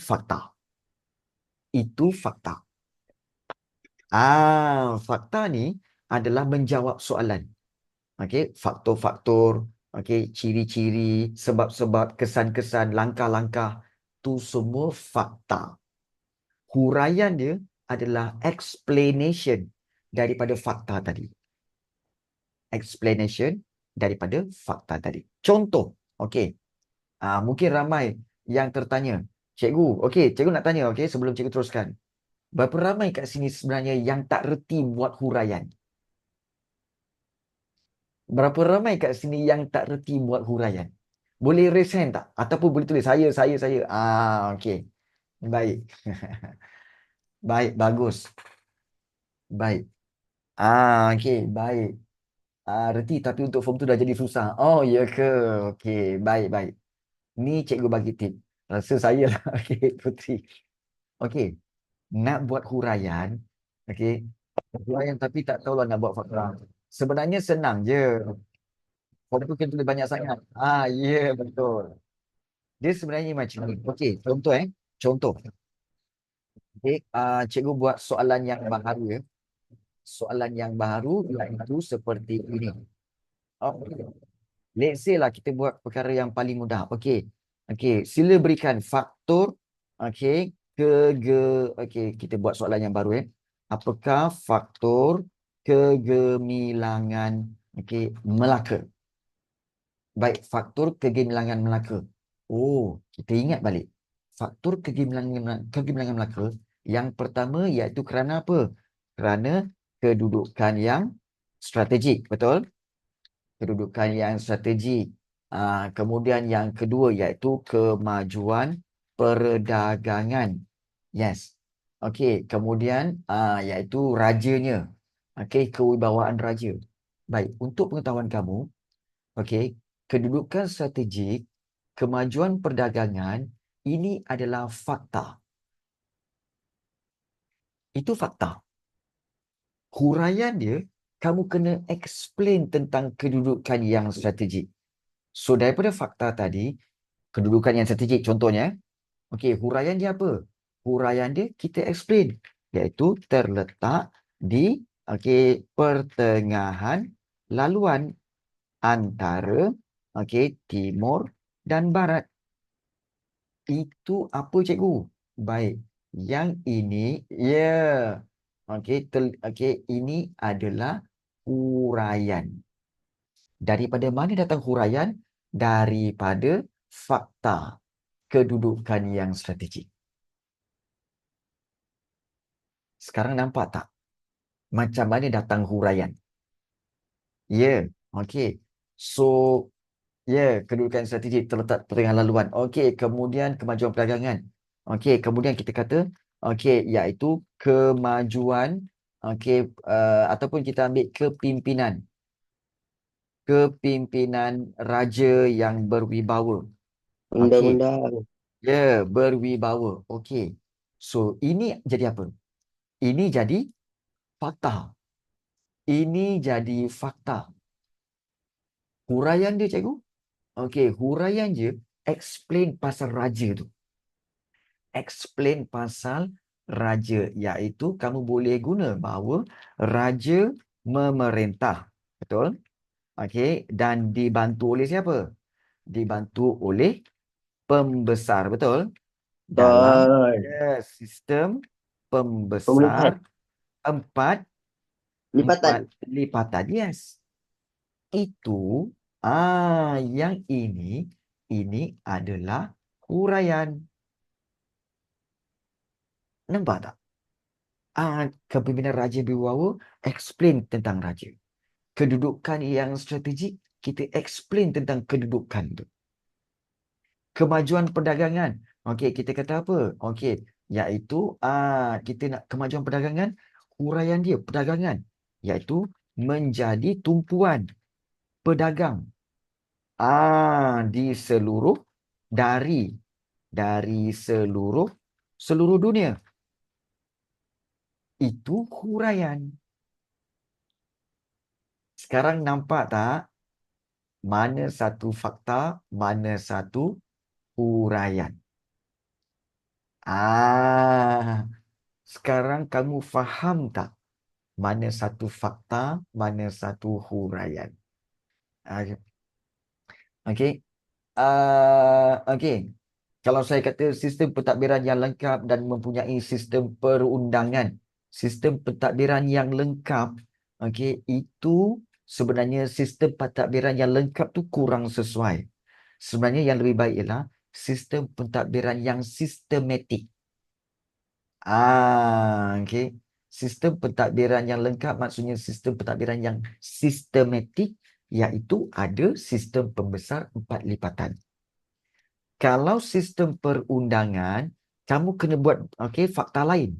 fakta. Itu fakta. Fakta ni adalah menjawab soalan. Faktor-faktor, ciri-ciri, sebab-sebab, kesan-kesan, langkah-langkah, tu semua fakta. Huraian dia adalah explanation daripada fakta tadi. Explanation daripada fakta tadi. Contoh, mungkin ramai yang tertanya, cikgu, cikgu nak tanya, sebelum cikgu teruskan. Berapa ramai kat sini sebenarnya yang tak reti buat huraian? Berapa ramai kat sini yang tak reti buat huraian? Boleh raise hand tak? Ataupun boleh tulis saya. Okey. Baik. Baik, bagus. Baik. Okey, baik. Reti tapi untuk form tu dah jadi susah. Oh, ya ke? Okey, baik. Ni cikgu bagi tip. Rasa saya lah. Okey, Putri. Okey, nak buat huraian. Okey. Huraian tapi tak tahulah nak buat fakta. Sebenarnya senang je. Form tu kena tulis banyak sangat. Ya, betul. Dia sebenarnya macam ni. Okey, contoh Contoh. Okey, cikgu buat soalan yang baharu ya. Soalan yang baharu iaitu seperti ini. Okay. Let's say lah kita buat perkara yang paling mudah. Okey. Sila berikan faktor kita buat soalan yang baru Apakah faktor kegemilangan Melaka? Baik, faktor kegemilangan Melaka. Oh, kita ingat balik. Faktor kegemilangan Melaka yang pertama iaitu kerana apa? Kerana kedudukan yang strategik, betul? Kedudukan yang strategik. Kemudian yang kedua iaitu kemajuan perdagangan. Yes. Kemudian iaitu rajanya. Kewibawaan raja. Baik, untuk pengetahuan kamu, kedudukan strategik, kemajuan perdagangan, ini adalah fakta. Itu fakta. Huraian dia, kamu kena explain tentang kedudukan yang strategik. So, daripada fakta tadi, kedudukan yang strategik contohnya, huraian dia apa? Huraian dia kita explain, iaitu terletak di pertengahan laluan antara timur dan barat. Itu apa cikgu? Baik. Yang ini ini adalah huraian. Daripada mana datang huraian? Daripada fakta kedudukan yang strategik. Sekarang nampak tak? Macam mana datang huraian? So, kedudukan strategik terletak pertengahan laluan. Kemudian kemajuan perdagangan. Kemudian kita kata, iaitu kemajuan, ataupun kita ambil kepimpinan. Kepimpinan raja yang berwibawa.
Undang-undang.
Berwibawa. So, ini jadi apa? Ini jadi fakta. Ini jadi fakta. Huraian dia, cikgu? Huraian dia explain pasal raja tu. Explain pasal raja, iaitu kamu boleh guna bahawa raja memerintah. Betul? Dan dibantu oleh siapa? Dibantu oleh pembesar, betul? Dalam sistem pembesar
Pemerintahan.
empat
Lipatan.
lipatan. Yes. Itu yang ini adalah huraian. Nampak tak? Kepimpinan raja berwibawa, explain tentang raja. Kedudukan yang strategik, kita explain tentang kedudukan tu. Kemajuan perdagangan. Kita kata apa? Iaitu kita nak kemajuan perdagangan, huraian dia perdagangan, iaitu menjadi tumpuan pedagang di seluruh dari seluruh dunia. Itu huraian. Sekarang nampak tak? Mana satu fakta, mana satu huraian. Sekarang kamu faham tak? Mana satu fakta, mana satu huraian. Okey. Okey. Okey. Kalau saya kata sistem pentadbiran yang lengkap dan mempunyai sistem perundangan. Sistem pentadbiran yang lengkap, okey, itu sebenarnya sistem pentadbiran yang lengkap tu kurang sesuai. Sebenarnya yang lebih baik ialah sistem pentadbiran yang sistematik. Okey. Sistem pentadbiran yang lengkap maksudnya sistem pentadbiran yang sistematik, iaitu ada sistem pembesar 4 lipatan. Kalau sistem perundangan, kamu kena buat fakta lain.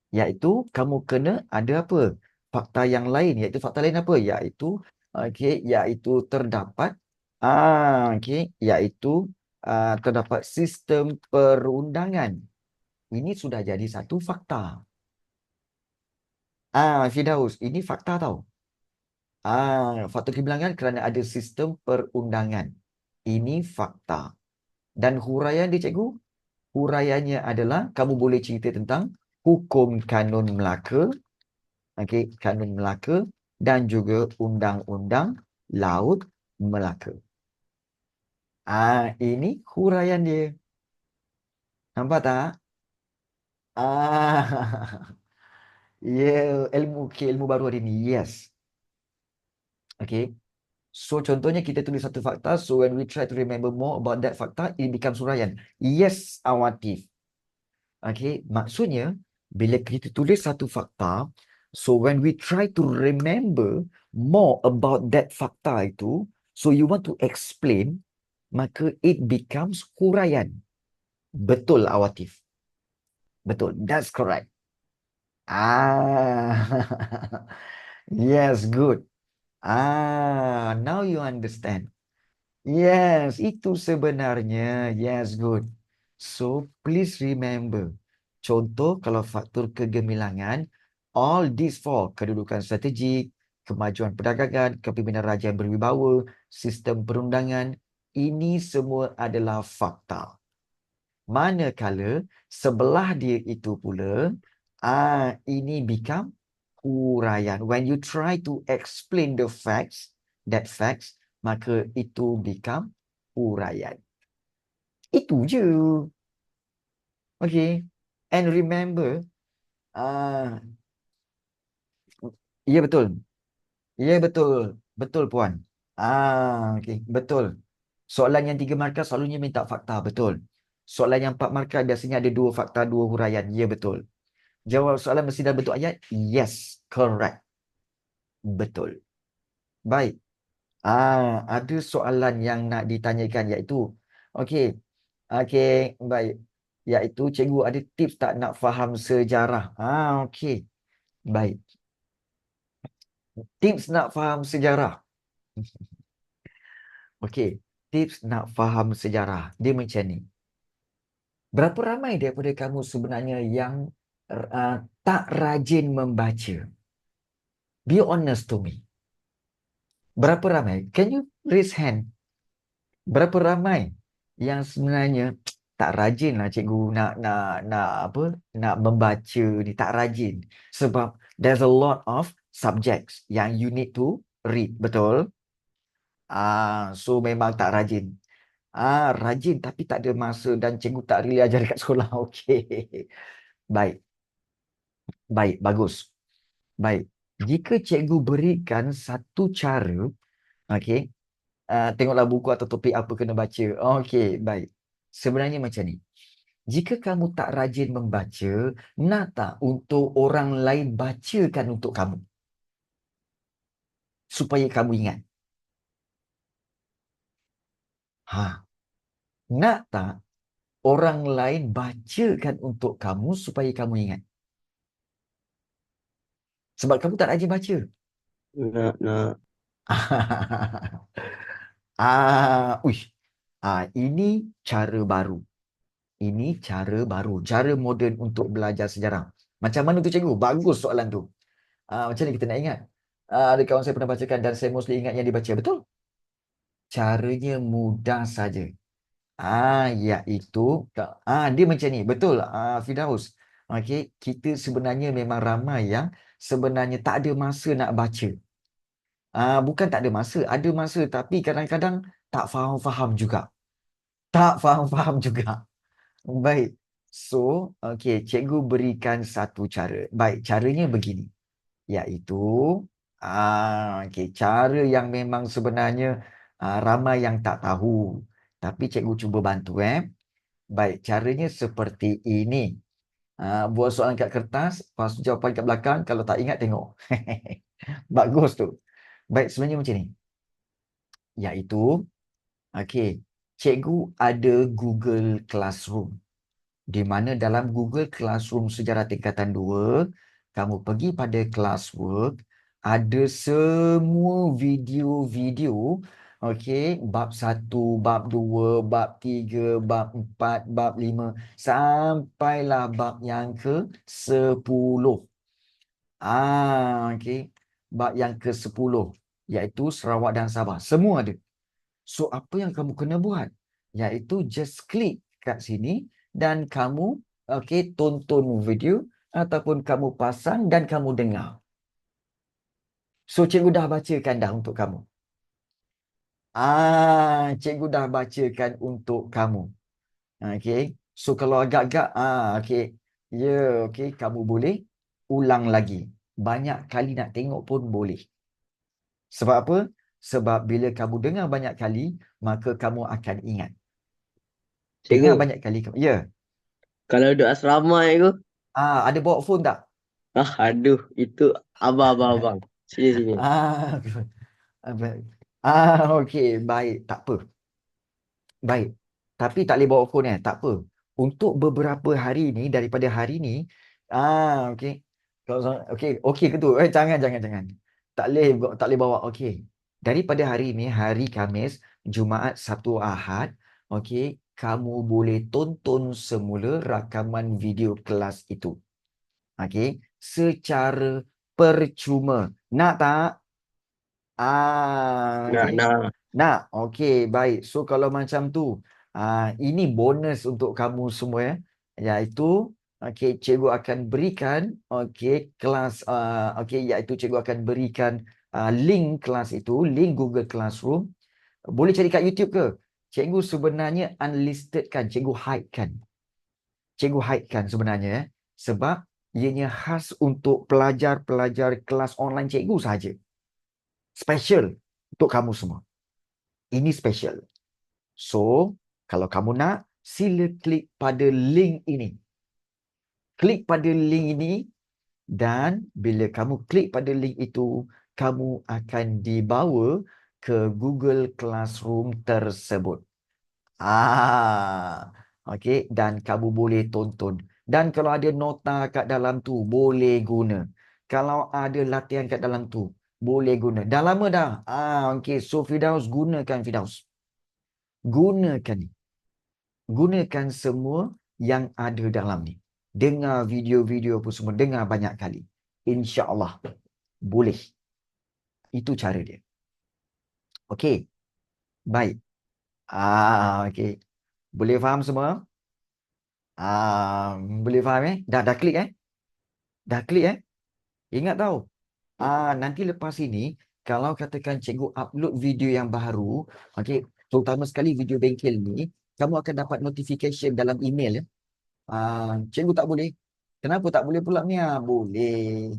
Iaitu kamu kena ada apa? Fakta yang lain. Iaitu fakta lain apa? Iaitu terdapat terdapat sistem perundangan. Ini sudah jadi satu fakta. Firdaus, ini fakta tau. Fakta kebilangan kerana ada sistem perundangan. Ini fakta. Dan huraian dia, cikgu? Huraiannya adalah kamu boleh cerita tentang hukum kanun Melaka, kanun Melaka dan juga undang-undang Laut Melaka. Ini huraian dia. Nampak tak? Ilmu baru hari ni. Yes. Okay. So contohnya kita tulis satu fakta, so when we try to remember more about that fakta, it becomes huraian. Yes, Awatif. Okay, maksudnya bila kita tulis satu fakta, so when we try to remember more about that fakta itu, so you want to explain, maka it becomes huraian. Betul, Awatif. Betul, that's correct. Yes, good. Now you understand. Yes, itu sebenarnya. Yes, good. So, please remember. Contoh, kalau faktor kegemilangan, all these four, kedudukan strategik, kemajuan perdagangan, kepimpinan raja yang berwibawa, sistem perundangan, ini semua adalah fakta. Manakala, sebelah dia itu pula, ini become huraian. When you try to explain the facts, maka itu become huraian. Itu je. Okay. And remember, ya betul. Ya betul. Betul puan. Okay. Betul. Soalan yang 3 markah selalunya minta fakta. Betul. Soalan yang 4 markah biasanya ada 2 fakta, 2 huraian. Ya betul. Jawab soalan mesti dalam bentuk ayat. Yes. Correct. Betul. Baik. Ada soalan yang nak ditanyakan iaitu, okey, baik. Iaitu cikgu ada tips tak nak faham sejarah? Okey. Baik. Tips nak faham sejarah. Okey, tips nak faham sejarah. Dia macam ni. Berapa ramai daripada kamu sebenarnya yang tak rajin membaca? Be honest to me. Berapa ramai? Can you raise hand? Berapa ramai yang sebenarnya tak rajin lah cikgu nak membaca ni, tak rajin sebab there's a lot of subjects yang you need to read, betul? So memang tak rajin. Rajin tapi tak ada masa dan cikgu tak really ajar dekat sekolah. Okey. Baik. Baik, bagus. Baik. Jika cikgu berikan satu cara, okey, tengoklah buku atau topik apa kena baca. Okey, baik. Sebenarnya macam ni. Jika kamu tak rajin membaca, nak tak untuk orang lain bacakan untuk kamu? Supaya kamu ingat. Nak tak orang lain bacakan untuk kamu supaya kamu ingat? Sebab kamu tak rajin baca.
Nak.
Ini cara baru. Ini cara baru. Cara moden untuk belajar sejarah. Macam mana tu cikgu? Bagus soalan tu. Macam ni kita nak ingat. Ada kawan saya pernah bacakan dan saya mostly ingat yang dibaca. Betul? Caranya mudah saja. Iaitu dia macam ni. Betul, Firdaus. Okey, kita sebenarnya memang ramai yang sebenarnya tak ada masa nak baca. Bukan tak ada masa tapi kadang-kadang tak faham-faham juga. Tak faham-faham juga. Baik. So, okey, cikgu berikan satu cara. Baik, caranya begini. Iaitu, okey, cara yang memang sebenarnya ramai yang tak tahu. Tapi cikgu cuba bantu. Baik, caranya seperti ini. Buat soalan kat kertas, lepas tu jawapan kat belakang. Kalau tak ingat, tengok. Bagus tu. Baik, sebenarnya macam ni. Iaitu, okey, cikgu ada Google Classroom. Di mana dalam Google Classroom sejarah tingkatan 2, kamu pergi pada classwork, ada semua video-video, okey, bab 1, bab 2, bab 3, bab 4, bab 5, sampailah bab yang ke-10. Okey, bab yang ke-10 iaitu Sarawak dan Sabah. Semua ada. So, apa yang kamu kena buat? Iaitu just klik kat sini dan kamu tonton video ataupun kamu pasang dan kamu dengar. So, cikgu dah bacakan dah untuk kamu. Cikgu dah bacakan untuk kamu. Okey. So, kalau agak-agak, okey. Ya, okey. Kamu boleh ulang lagi. Banyak kali nak tengok pun boleh. Sebab apa? Sebab bila kamu dengar banyak kali, maka kamu akan ingat. Dengar
Cikgu,
banyak kali. Ya.
kalau duduk asrama itu,
Ada bawa phone tak?
aduh, itu abang. Sini.
Ah, baik. Okey, baik. Tak apa. Baik. Tapi tak boleh bawa phone tak apa. Untuk beberapa hari ni, daripada hari ni, okey. Okey ke tu? Jangan. Tak boleh bawa. Okey. Daripada hari ni, hari Khamis, Jumaat, Sabtu, Ahad, okey, kamu boleh tonton semula rakaman video kelas itu. Okey, secara percuma. Nak tak? Okey.
Nah.
Nak. Okey, baik. So kalau macam tu, ini bonus untuk kamu semua ya. Iaitu cikgu akan berikan kelas iaitu cikgu akan berikan link kelas itu, link Google Classroom. Boleh cari kat YouTube ke? Cikgu sebenarnya unlisted kan, cikgu hide kan. Cikgu hide kan sebenarnya sebab ianya khas untuk pelajar-pelajar kelas online cikgu saja. Special untuk kamu semua. Ini special. So, kalau kamu nak, sila klik pada link ini. Klik pada link ini dan bila kamu klik pada link itu, kamu akan dibawa ke Google Classroom tersebut. Okey, dan kamu boleh tonton. Dan kalau ada nota kat dalam tu, boleh guna. Kalau ada latihan kat dalam tu, boleh guna. Dah lama dah. Okey, so Firdaus, gunakan Firdaus. Gunakan ni. Gunakan semua yang ada dalam ni. Dengar video-video pun semua. Dengar banyak kali. InsyaAllah. Boleh. Itu cara dia. Okey. Baik. Okey. Boleh faham semua? Boleh faham Dah klik Dah klik Ingat tau. Nanti lepas ini, kalau katakan cikgu upload video yang baru, okey, terutama sekali video bengkel ni, kamu akan dapat notification dalam email ya. Cikgu tak boleh. Kenapa tak boleh pula ni? Boleh.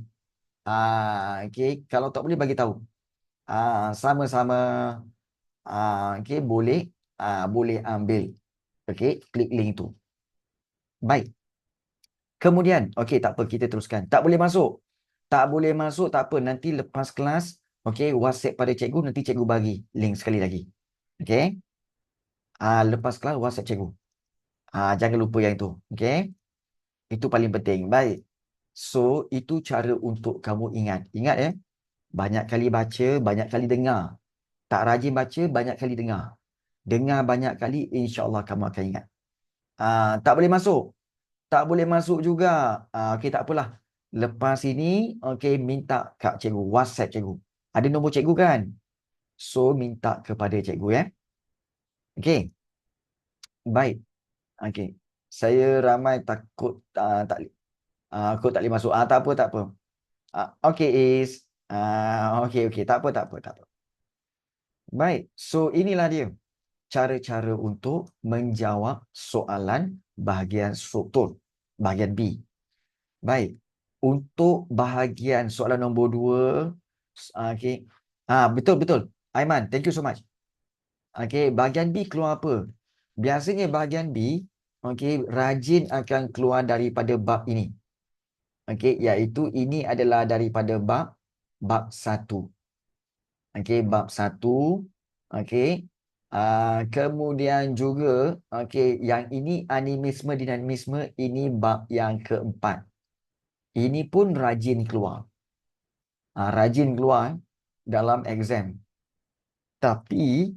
Okey, kalau tak boleh bagi tahu. Sama-sama. Okey, boleh. Boleh ambil. Okey, klik link tu. Baik. Kemudian, okey, tak apa, kita teruskan. Tak boleh masuk. Tak boleh masuk, tak apa. Nanti lepas kelas, okey, WhatsApp pada cikgu, nanti cikgu bagi link sekali lagi. Okey. Lepas kelas, WhatsApp cikgu. Jangan lupa yang itu. Okey. Itu paling penting. Baik. So, itu cara untuk kamu ingat. Ingat banyak kali baca, banyak kali dengar. Tak rajin baca, banyak kali dengar. Dengar banyak kali, insya-Allah kamu akan ingat. Tak boleh masuk. Tak boleh masuk juga. Okey, tak apalah. Lepas ini, okey, minta kat cikgu, WhatsApp cikgu. Ada nombor cikgu kan? So, minta kepada cikgu ya. Okey. Baik. Okey. Saya ramai takut aku tak boleh masuk. Tak apa, tak apa. Okey, Is. Okey. Tak apa, tak apa, tak apa. Baik. So, inilah dia cara-cara untuk menjawab soalan bahagian struktur, bahagian B. Baik. Untuk bahagian soalan nombor 2, okey. Betul. Aiman, thank you so much. Okey, bahagian B keluar apa? Biasanya bahagian B, okey, rajin akan keluar daripada bab ini. Okey, iaitu ini adalah daripada bab 1. Okey, bab 1. Okey. Kemudian juga, okey, yang ini animisme, dinamisme, ini bab yang keempat. Ini pun rajin keluar. Rajin keluar dalam exam. Tapi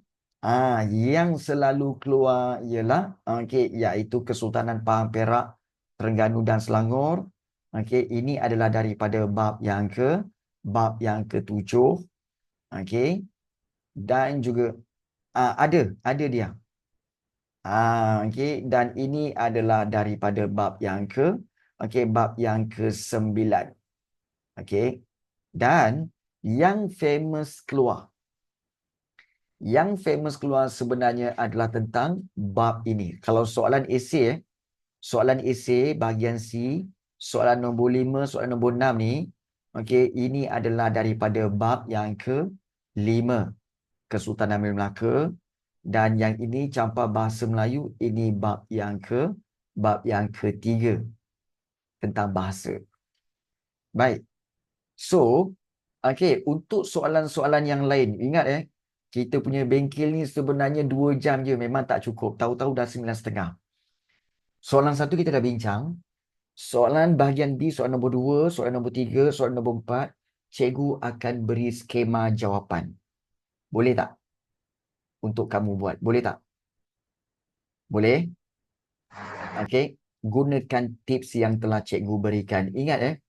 yang selalu keluar ialah iaitu Kesultanan Pahang Perak, Terengganu dan Selangor. Okey, ini adalah daripada bab yang ke-7. Okey. Dan juga ada dia. Okey, dan ini adalah daripada bab yang ke-9. Okey. Dan yang famous keluar sebenarnya adalah tentang bab ini. Kalau soalan esei bahagian C, soalan nombor 5, soalan nombor 6 ni, okey, ini adalah daripada bab yang ke-5, Kesultanan Melaka, dan yang ini campur bahasa Melayu, ini bab yang ke-3 tentang bahasa. Baik. So, untuk soalan-soalan yang lain, ingat kita punya bengkel ni sebenarnya 2 jam je, memang tak cukup. Tahu-tahu dah 9.30. Soalan 1 kita dah bincang. Soalan bahagian B, soalan nombor 2, soalan nombor 3, soalan nombor 4, cikgu akan beri skema jawapan. Boleh tak? Untuk kamu buat. Boleh tak? Boleh? Okey. Gunakan tips yang telah cikgu berikan. Ingat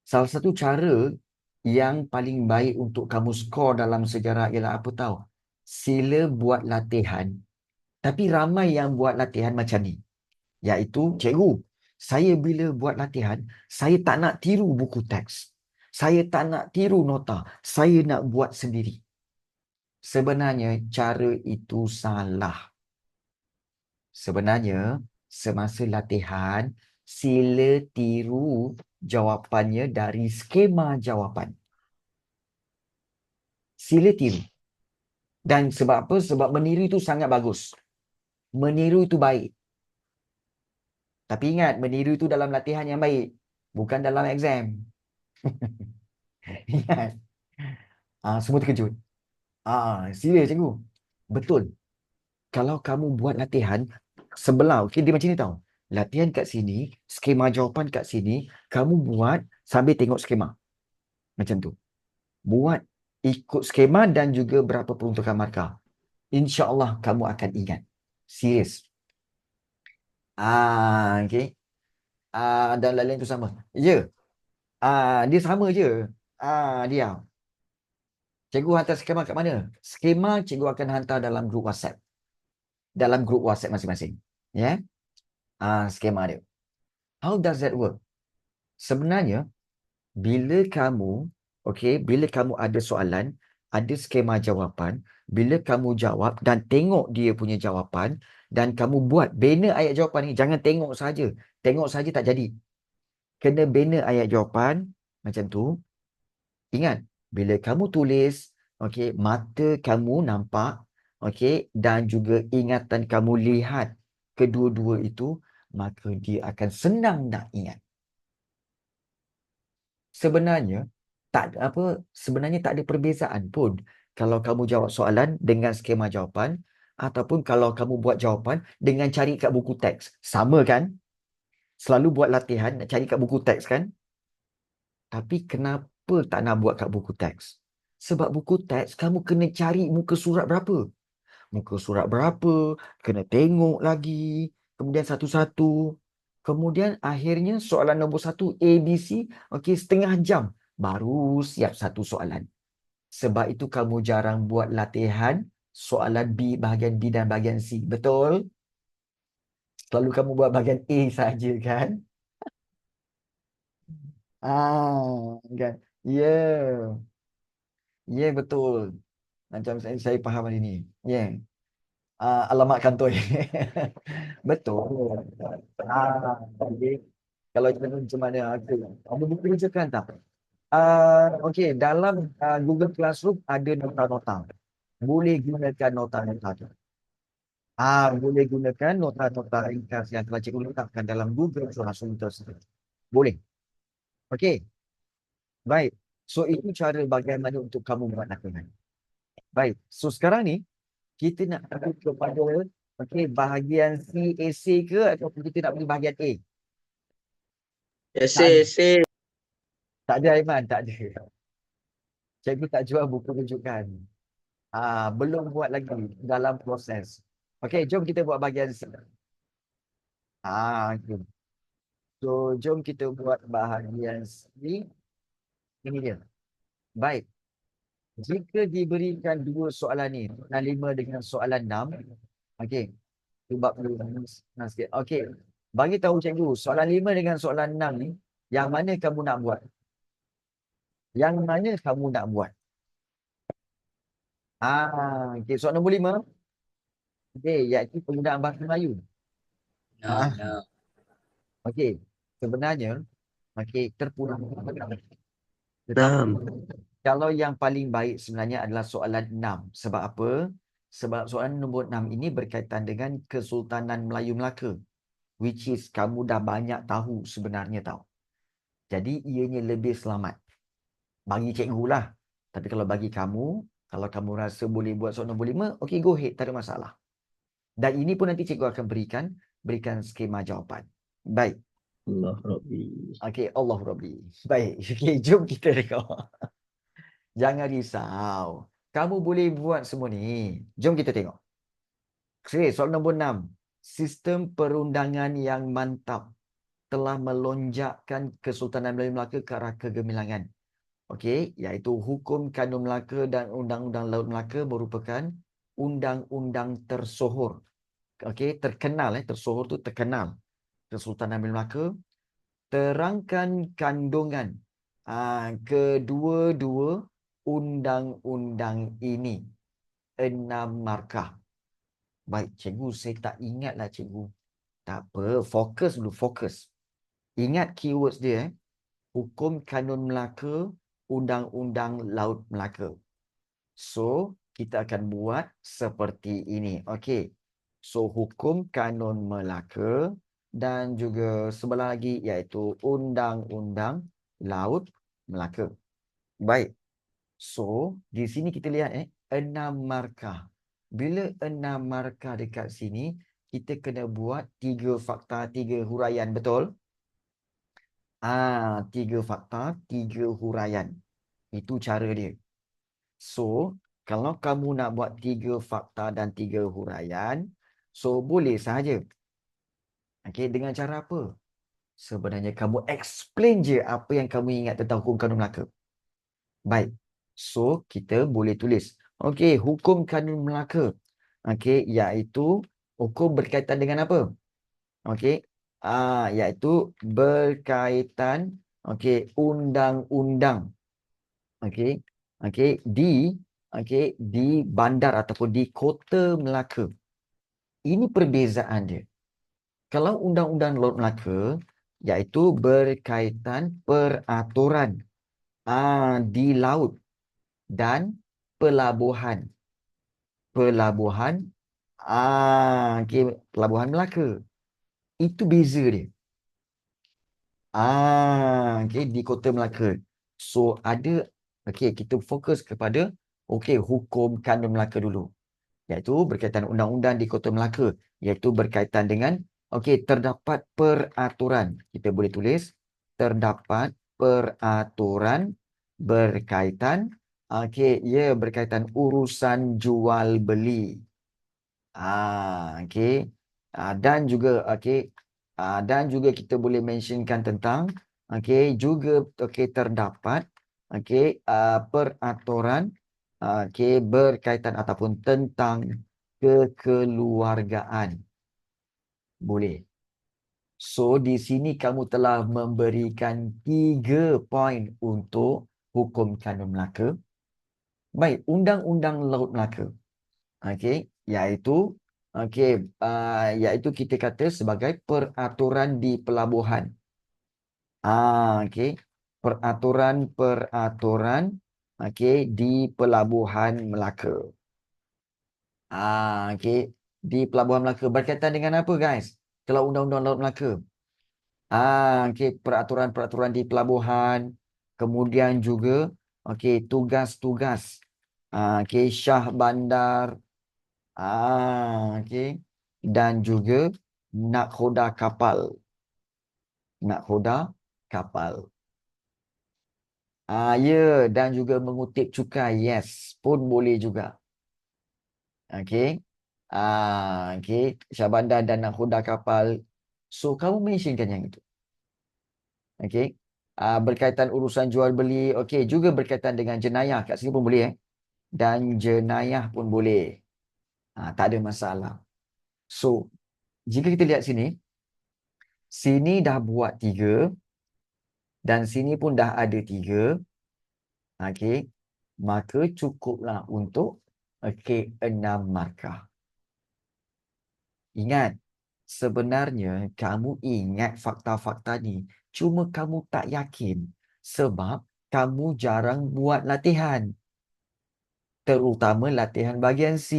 salah satu cara yang paling baik untuk kamu skor dalam sejarah ialah apa tahu? Sila buat latihan. Tapi ramai yang buat latihan macam ni. Iaitu, cikgu, saya bila buat latihan, saya tak nak tiru buku teks. Saya tak nak tiru nota. Saya nak buat sendiri. Sebenarnya, cara itu salah. Sebenarnya, semasa latihan, sila tiru jawapannya dari skema jawapan. Sila tiru. Dan sebab apa? Sebab meniru itu sangat bagus. Meniru itu baik. Tapi ingat, meniru itu dalam latihan yang baik. Bukan dalam exam. Ingat. Semua terkejut. Serius cikgu. Betul. Kalau kamu buat latihan sebelah, dia macam ni tau. Latihan kat sini, skema jawapan kat sini, kamu buat sambil tengok skema. Macam tu. Buat ikut skema dan juga berapa peruntukan markah. InsyaAllah kamu akan ingat. Serius. Okay. Dan lain-lain tu sama. Ya. Dia sama je. Dia. Cikgu hantar skema kat mana? Skema cikgu akan hantar dalam grup WhatsApp. Dalam grup WhatsApp masing-masing. Ya. Skema dia. How does that work? Sebenarnya, bila kamu ada soalan, ada skema jawapan, bila kamu jawab dan tengok dia punya jawapan dan kamu buat banner ayat jawapan ni, jangan tengok saja. Tengok saja tak jadi. Kena banner ayat jawapan macam tu. Ingat, bila kamu tulis, mata kamu nampak, dan juga ingatan kamu lihat kedua-dua itu, maka dia akan senang nak ingat. Sebenarnya tak ada perbezaan pun kalau kamu jawab soalan dengan skema jawapan ataupun kalau kamu buat jawapan dengan cari kat buku teks. Sama kan? Selalu buat latihan nak cari kat buku teks kan? Tapi kenapa tak nak buat kat buku teks? Sebab buku teks kamu kena cari muka surat berapa. Muka surat berapa, kena tengok lagi, kemudian satu-satu. Kemudian akhirnya soalan nombor 1 ABC, okey, setengah jam baru siap satu soalan. Sebab itu kamu jarang buat latihan soalan B, bahagian B dan bahagian C. Betul? Selalu kamu buat bahagian A saja kan? Kan. Ya. Ya, betul. Macam saya faham hari ni. Ya. Alamat kantor. Betul. Okey. Kalau macam mana aku. Ada buku rujukan tak? Okey, dalam Google Classroom ada nota-nota. Boleh gunakan nota-nota tu. Boleh gunakan nota-nota ringkas yang telah cikgu letakkan dalam Google Classroom tersebut. Boleh. Okey. Baik. So, itu cara bagaimana untuk kamu buat latihan. Baik. So, sekarang ni, kita nak pergi kepada bahagian C, A, C ke ataupun kita nak pergi bahagian A?
Esei.
Tak ada, Aiman. Tak ada. Cikgu tak jual buku rujukan. Belum buat lagi dalam proses. Okey, jom kita buat bahagian C. Okay. So, jom kita buat bahagian C. Ini dia. Baik. Jika diberikan dua soalan ni, soalan 5 dengan soalan 6. Okey. Cuba perlu senang sikit. Okey. Bagi tahu cikgu, soalan 5 dengan soalan 6 ni, yang mana kamu nak buat? Yang mana kamu nak buat? Okey, soalan nombor 5. Okey, iaitu penggunaan bahasa Melayu.
No.
Okey. Sebenarnya, terpulang.
Enam.
Kalau yang paling baik sebenarnya adalah soalan 6. Sebab apa? Sebab soalan nombor 6 ini berkaitan dengan Kesultanan Melayu Melaka. Which is kamu dah banyak tahu sebenarnya tau. Jadi ianya lebih selamat. Bagi cikgu lah. Tapi kalau bagi kamu, kalau kamu rasa boleh buat soalan nombor 5, okey, go ahead, tak ada masalah. Dan ini pun nanti cikgu akan berikan skema jawapan. Baik.
Allah Rabbi.
Okey, Allah Rabbi. Baik. Okey, jom kita tengok. Jangan risau. Kamu boleh buat semua ni. Jom kita tengok. Okay, soalan nombor 6. Sistem perundangan yang mantap telah melonjakkan Kesultanan Melayu Melaka ke arah kegemilangan. Okey, iaitu Hukum Kanun Melaka dan Undang-Undang Laut Melaka merupakan undang-undang tersohor. Okey, terkenal tersohor tu terkenal. Kesultanan Melayu Melaka terangkan kandungan kedua-dua undang-undang ini 6 markah. Baik, cikgu, saya tak ingatlah cikgu. Tak apa, fokus dulu, fokus. Ingat keywords dia. Hukum Kanun Melaka, Undang-Undang Laut Melaka. So, kita akan buat seperti ini. Okey. So, Hukum Kanun Melaka dan juga sebelah lagi iaitu Undang-Undang Laut Melaka. Baik. So, di sini kita lihat 6 markah. Bila 6 markah dekat sini, kita kena buat 3 fakta, 3 huraian, betul? 3 fakta, 3 huraian. Itu cara dia. So, kalau kamu nak buat 3 fakta dan 3 huraian, so boleh sahaja. Okey, dengan cara apa? Sebenarnya kamu explain je apa yang kamu ingat tentang hukum kanun Melaka. Baik. So, kita boleh tulis. Okey, hukum kanun Melaka. Okey, iaitu hukum berkaitan dengan apa? Okey. Iaitu berkaitan undang-undang. Okey. Di bandar ataupun di Kota Melaka. Ini perbezaan dia. Kalau undang-undang Laut Melaka iaitu berkaitan peraturan di laut dan pelabuhan. Pelabuhan Pelabuhan Melaka. Itu beza dia. Di Kota Melaka. So ada kita fokus kepada hukum kanun Melaka dulu. Iaitu berkaitan undang-undang di Kota Melaka, iaitu berkaitan dengan terdapat peraturan. Kita boleh tulis terdapat peraturan berkaitan berkaitan urusan jual beli. Dan juga Dan juga kita boleh mentionkan tentang juga terdapat peraturan berkaitan ataupun tentang kekeluargaan. Boleh. So di sini kamu telah memberikan 3 poin untuk hukum kanun Melaka. Baik, Undang-Undang Laut Melaka. Iaitu iaitu kita kata sebagai peraturan di pelabuhan. Peraturan di pelabuhan Melaka. Di pelabuhan Melaka berkaitan dengan apa, guys? Kalau Undang-Undang Laut Melaka. Peraturan-peraturan di pelabuhan, kemudian juga tugas-tugas syah bandar, dan juga nakhoda kapal. Dan juga mengutip cukai, yes, pun boleh juga. Syah bandar dan nakhoda kapal. So kamu mentionkan yang itu. Berkaitan urusan jual beli, juga berkaitan dengan jenayah, kat sini pun boleh dan jenayah pun boleh. Tak ada masalah. So jika kita lihat sini dah buat 3 dan sini pun dah ada 3, maka cukuplah untuk 6 markah. Ingat, sebenarnya kamu ingat fakta-fakta ni, cuma kamu tak yakin sebab kamu jarang buat latihan. Terutama latihan bahagian C.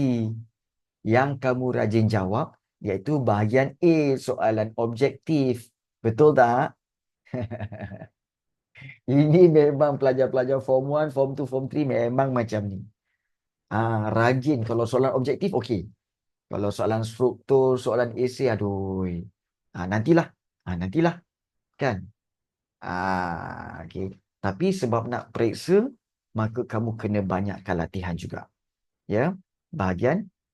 Yang kamu rajin jawab iaitu bahagian A, soalan objektif. Betul tak? Ini memang pelajar-pelajar Form 1, Form 2, Form 3 memang macam ni. Rajin. Kalau soalan objektif, okey. Kalau soalan struktur, soalan esei, aduh. Nantilah. Nantilah. Kan? Okey. Tapi sebab nak periksa, maka kamu kena banyakkan latihan juga. Ya.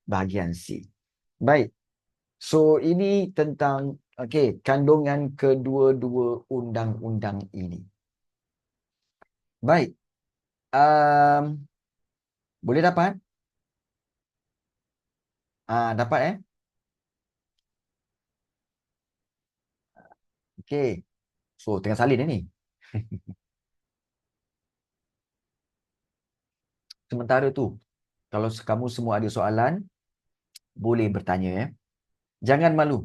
Bahagian C. Baik. So, ini tentang kandungan kedua-dua undang-undang ini. Baik. Boleh dapat? Dapat Okey. So, tengah salin ni. Sementara tu, kalau kamu semua ada soalan, boleh bertanya Jangan malu.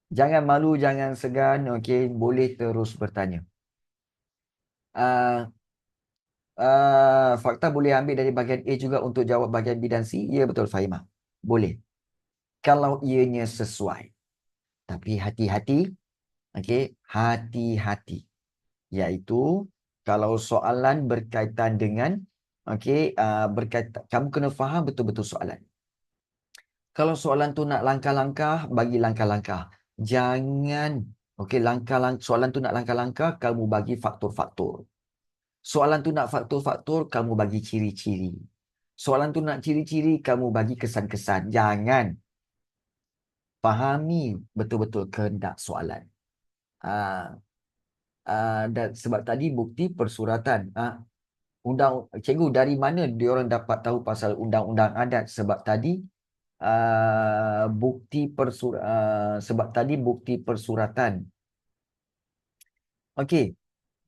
Jangan malu, jangan segan. Boleh terus bertanya. Fakta boleh ambil dari bahagian A juga untuk jawab bahagian B dan C. Ya, betul, Fahimah. Boleh. Kalau ianya sesuai. Tapi hati-hati. Hati-hati. Iaitu, kalau soalan berkaitan dengan berkaitan, kamu kena faham betul-betul soalan. Kalau soalan tu nak langkah-langkah, bagi langkah-langkah. Jangan, soalan tu nak langkah-langkah, kamu bagi faktor-faktor. Soalan tu nak faktor-faktor, kamu bagi ciri-ciri. Soalan tu nak ciri-ciri, kamu bagi kesan-kesan. Jangan. Fahami betul-betul kehendak soalan. Dan sebab tadi bukti persuratan. Cikgu, dari mana diorang dapat tahu pasal undang-undang adat? Sebab tadi bukti persuratan.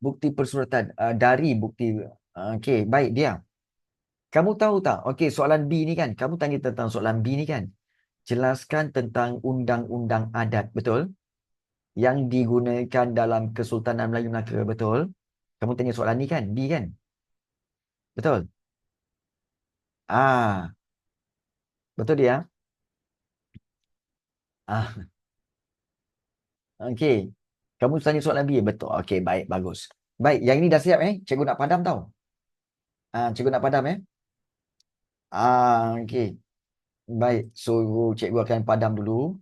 Bukti persuratan dari bukti. Baik dia. Kamu tahu tak? Soalan B ni kan, kamu tanya tentang soalan B ni kan. Jelaskan tentang undang-undang adat, betul? Yang digunakan dalam Kesultanan Melayu Melaka, betul? Kamu tanya soalan ni kan, B kan? Betul? Betul dia? Kamu tanya soalan B, betul. Baik, bagus. Baik, yang ini dah siap Cikgu nak padam tau. Cikgu nak padam Baik, so cikgu akan padam dulu.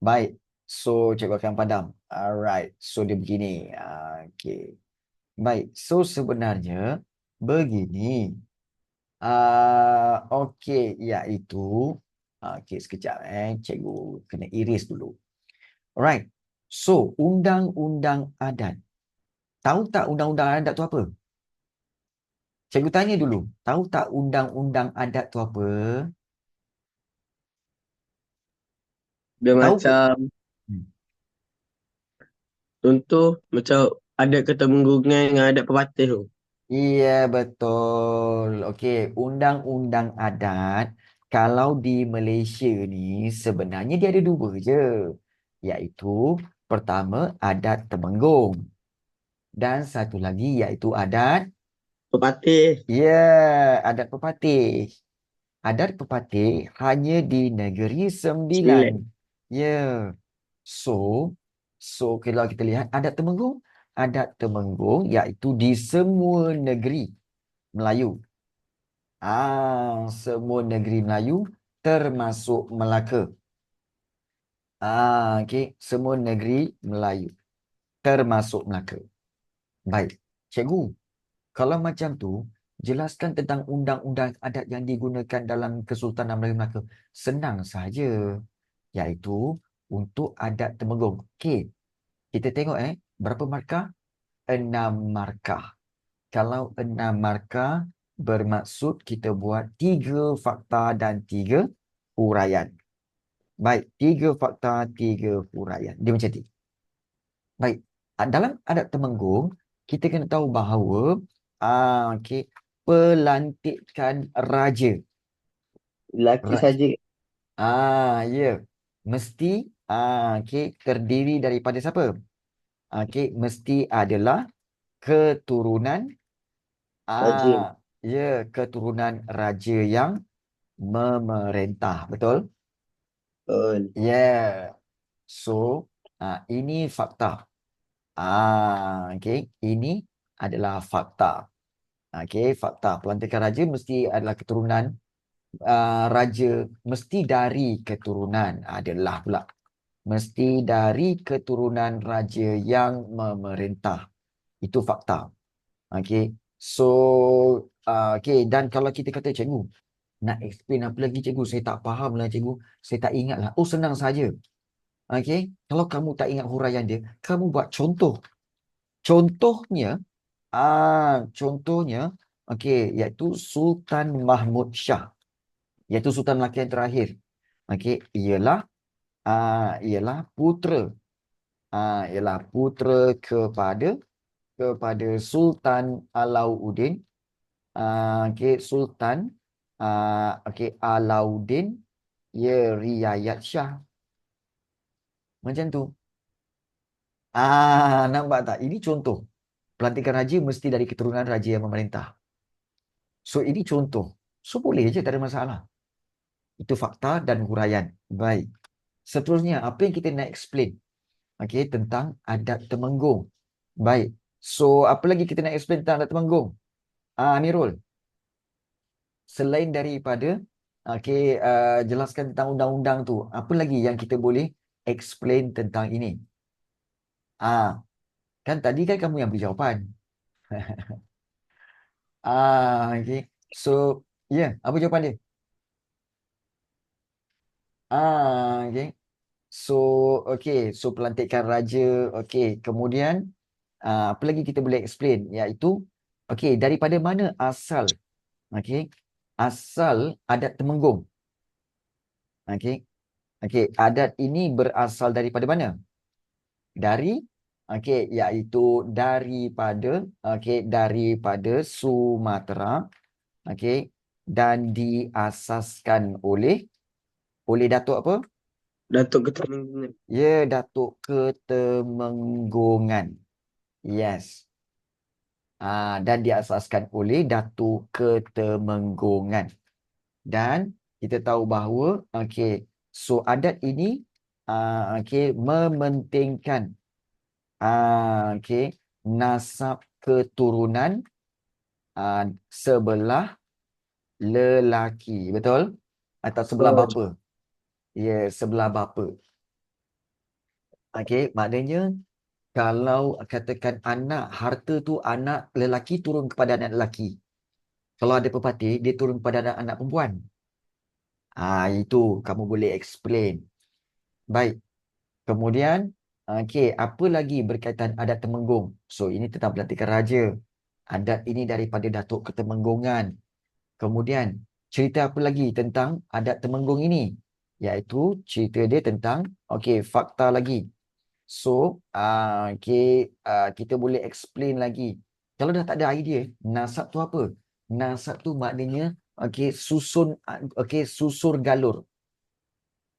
Baik, so cikgu akan padam. Alright, so dia begini. Baik, so sebenarnya begini. Iaitu sekejap cikgu kena iris dulu. Alright. So, undang-undang adat. Tahu tak undang-undang adat tu apa? Cikgu tanya dulu. Tahu tak undang-undang adat tu apa?
Dia
Tahu ke?
macam
Hmm.
contoh macam adat ketemenggungan dengan adat pepatih tu.
Iya, betul. Okey, undang-undang adat kalau di Malaysia ni sebenarnya dia ada dua je. Iaitu pertama adat Temenggung dan satu lagi iaitu adat
Pepatih.
adat Pepatih. Adat Pepatih hanya di Negeri Sembilan.
Sembilan.
Ya. So kalau kita lihat adat Temenggung iaitu di semua negeri Melayu. Semua negeri Melayu termasuk Melaka. Okey, semua negeri Melayu termasuk Melaka. Baik. Cikgu, kalau macam tu, jelaskan tentang undang-undang adat yang digunakan dalam Kesultanan Melayu Melaka. Senang saja. Iaitu untuk adat Temenggung. Okey, kita tengok berapa markah? 6 markah. Kalau 6 markah, bermaksud kita buat 3 fakta dan 3 huraian. Baik, 3 fakta, 3 huraian. Dia macam ni. Baik, dalam adat Temenggung, kita kena tahu bahawa okey, pelantikan raja.
Lelaki
Ra-
saja.
ya. Mesti okey, terdiri daripada siapa? Okey, mesti adalah keturunan
Saja.
keturunan raja yang memerintah. Betul?
Betul.
Yeah. So, ini fakta. Okey, ini adalah fakta. Okey, fakta. Pelantikan raja mesti adalah keturunan raja, mesti dari keturunan adalah pula. Mesti dari keturunan raja yang memerintah. Itu fakta. Okey. So, okey, dan kalau kita kata cikgu, nak explain apa lagi cikgu? Saya tak faham lah cikgu. Saya tak ingat lah. Oh, senang saja. Okey. Kalau kamu tak ingat huraian dia, kamu buat contoh. Contohnya, contohnya, okey, iaitu Sultan Mahmud Shah. Iaitu Sultan Melaka yang terakhir. Okey, ialah putera. Ialah putera kepada Sultan Alauddin. Okey, Sultan Alauddin Riayat Shah. Macam tu. Nampak tak? Ini contoh. Pelantikan raja mesti dari keturunan raja yang memerintah. So, ini contoh. So, boleh je, tak ada masalah. Itu fakta dan huraian. Baik. Seterusnya, apa yang kita nak explain? Okey, tentang adat Temenggung. Baik. So, apa lagi kita nak explain tentang adat Temenggung? Amirul, selain daripada jelaskan tentang undang-undang tu, apa lagi yang kita boleh explain tentang ini? Kan tadi kan kamu yang beri jawapan. Okey. So, apa jawapan dia? Okey. So, so pelantikan raja, kemudian apa lagi kita boleh explain? Iaitu, daripada mana asal, asal adat Temenggung? Adat ini berasal daripada mana? Dari, iaitu daripada Sumatera, dan diasaskan oleh Datuk apa?
Datuk Ketemenggungan.
Datuk Ketemenggungan. Yes. Dan diasaskan oleh Datuk Ketemenggungan. Dan kita tahu bahawa so adat ini mementingkan nasab keturunan sebelah lelaki, betul? Atau sebelah
Betul.
bapa. Sebelah bapa. Maknanya kalau katakan anak harta tu anak lelaki turun kepada anak lelaki. Kalau ada pepatih, dia turun kepada anak perempuan. Itu kamu boleh explain. Baik. Kemudian, okey, apa lagi berkaitan adat Temenggung? So, ini tentang pelantikan raja. Adat ini daripada Datuk Ketemenggungan. Kemudian, cerita apa lagi tentang adat Temenggung ini? Iaitu cerita dia tentang, okey, fakta lagi. So, okey, kita boleh explain lagi. Kalau dah tak ada idea, nasab tu apa? Nasab tu maknanya, okey, susur galur.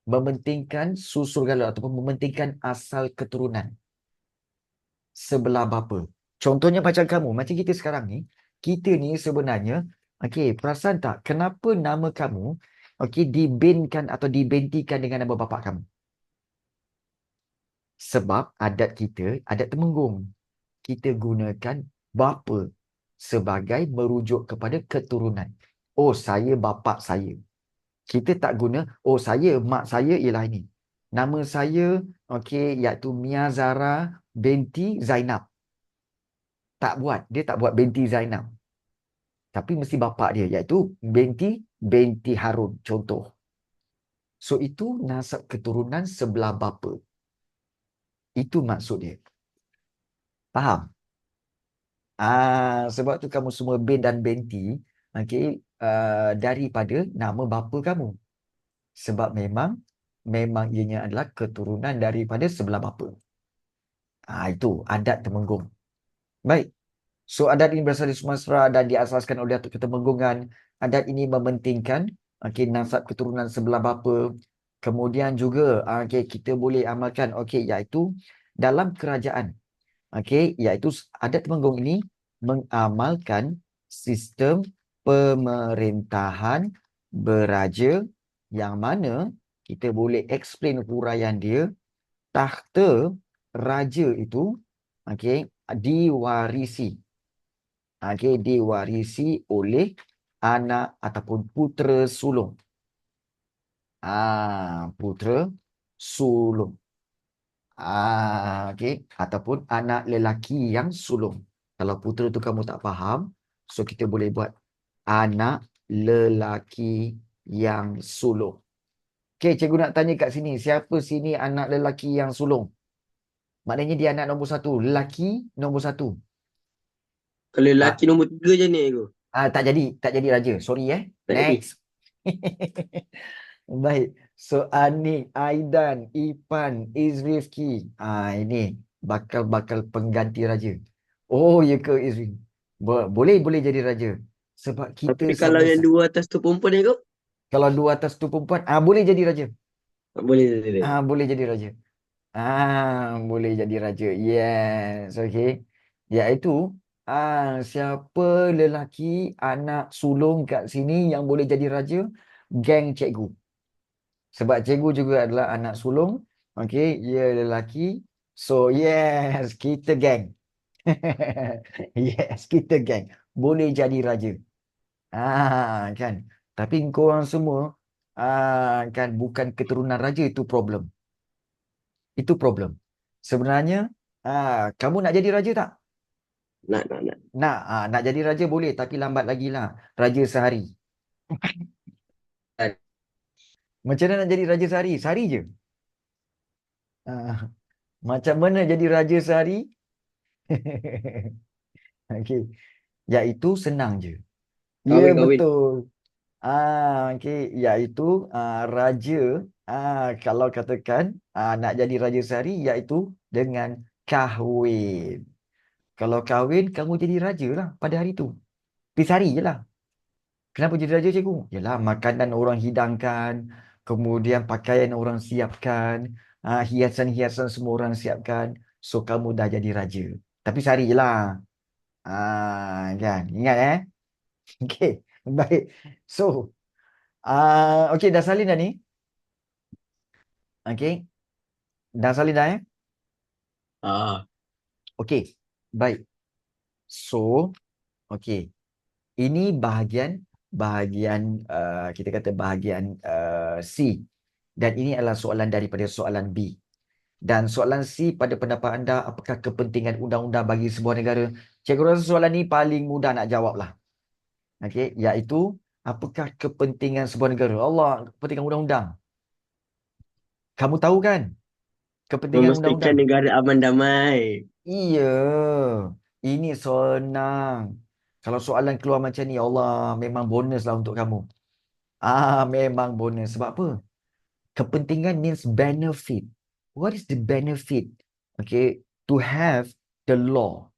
Mementingkan susur galur ataupun mementingkan asal keturunan sebelah bapa. Contohnya macam kamu, macam kita sekarang ni, kita ni sebenarnya, okey, perasan tak kenapa nama kamu, okey, dibinkan atau dibentikan dengan nama bapa kamu? Sebab adat kita, adat Temenggung, kita gunakan bapa sebagai merujuk kepada keturunan. Oh, saya bapa saya. Kita tak guna, oh saya, mak saya ialah ini. Nama saya, okey, iaitu Mia Zara binti Zainab. Tak buat, dia tak buat binti Zainab. Tapi mesti bapa dia, iaitu binti Harun, contoh. So, itu nasab keturunan sebelah bapa. Itu maksud dia. Faham? Sebab tu kamu semua bin dan binti, okey, daripada nama bapa kamu. Sebab memang ianya adalah keturunan daripada sebelah bapa. Itu adat Temenggung. Baik. So, adat ini berasal dari Sumatera dan diasaskan oleh Datuk Ketemenggungan. Adat ini mementingkan, okey, nasab keturunan sebelah bapa. Kemudian juga, okey, kita boleh amalkan, okey, iaitu dalam kerajaan. Okey, iaitu adat Temenggung ini mengamalkan sistem pemerintahan beraja yang mana kita boleh explain huraian dia. Takhta raja itu, okey, diwarisi. Okey, diwarisi oleh anak ataupun putera sulung. Putera sulung. Okey, ataupun anak lelaki yang sulung. Kalau putera tu kamu tak faham, so kita boleh buat anak lelaki yang sulung. Okey, cikgu nak tanya kat sini, siapa sini anak lelaki yang sulung? Maknanya dia anak nombor 1, lelaki nombor 1.
Kalau lelaki nombor 3 je ni aku.
Tak jadi raja. Sorry
Tak jadi.
Next. Baik. So, Anik, Aidan, Ipan, Izrifki. Ini bakal pengganti raja. Oh, ya ke Izri? Boleh jadi raja. Sebab kita
Tapi kalau yang dua atas tu perempuan ni kau,
kalau dua atas tu perempuan, boleh jadi raja.
tak boleh jadi.
Boleh jadi raja. Boleh jadi raja. Yes, okay. Iaitu, siapa lelaki anak sulung kat sini yang boleh jadi raja? Geng cikgu. Sebab cikgu juga adalah anak sulung. Okay, ia lelaki. So, yes, kita geng. Yes, kita geng. Boleh jadi raja. Kan. Tapi korang semua, kan bukan keturunan raja, itu problem. Itu problem. Sebenarnya, kamu nak jadi raja tak?
Nak.
Nak jadi raja boleh, tapi lambat lagi lah. Raja sehari. Macam mana nak jadi raja sehari? Sehari je. Macam mana jadi raja sehari? Okey. Iaitu senang je. Ya,
Kahwin.
betul. Okey. Iaitu raja, kalau katakan nak jadi raja sehari, iaitu dengan kahwin. Kalau kahwin, kamu jadi raja lah pada hari tu. Tapi sehari je lah. Kenapa jadi raja, cikgu? Yalah, makanan orang hidangkan, kemudian pakaian orang siapkan, hiasan-hiasan semua orang siapkan. So, kamu dah jadi raja. Tapi sehari je lah. Kan? Ingat Okey, baik. So, okey, dah salin dah ni? Okey. Dah salin dah Okey, baik. So, okey. Ini bahagian kita kata bahagian C. Dan ini adalah soalan daripada soalan B. Dan soalan C, pada pendapat anda, apakah kepentingan undang-undang bagi sebuah negara? Cikgu rasa soalan ni paling mudah nak jawab lah. Okey, iaitu apakah kepentingan sebuah negara? Allah, kepentingan undang-undang. Kamu tahu kan? Kepentingan
Memastikan
undang-undang.
negara aman damai.
Iya, ini senang. Kalau soalan keluar macam ni, ya Allah, memang bonus lah untuk kamu. Memang bonus. Sebab apa? Kepentingan means benefit. What is the benefit? Okay, to have the law.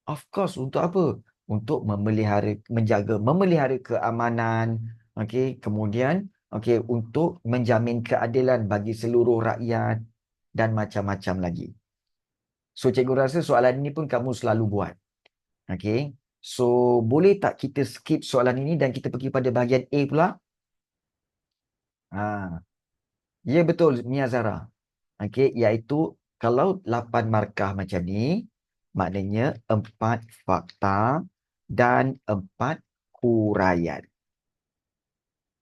Of course, untuk apa? Untuk memelihara keamanan. Okay, kemudian, okay, untuk menjamin keadilan bagi seluruh rakyat dan macam-macam lagi. So, cikgu rasa soalan ini pun kamu selalu buat. Okay. So, boleh tak kita skip soalan ini dan kita pergi pada bahagian A pula? Ya betul, Mia Zara. Okay, iaitu kalau 8 markah macam ni, maknanya 4 fakta dan 4 huraian.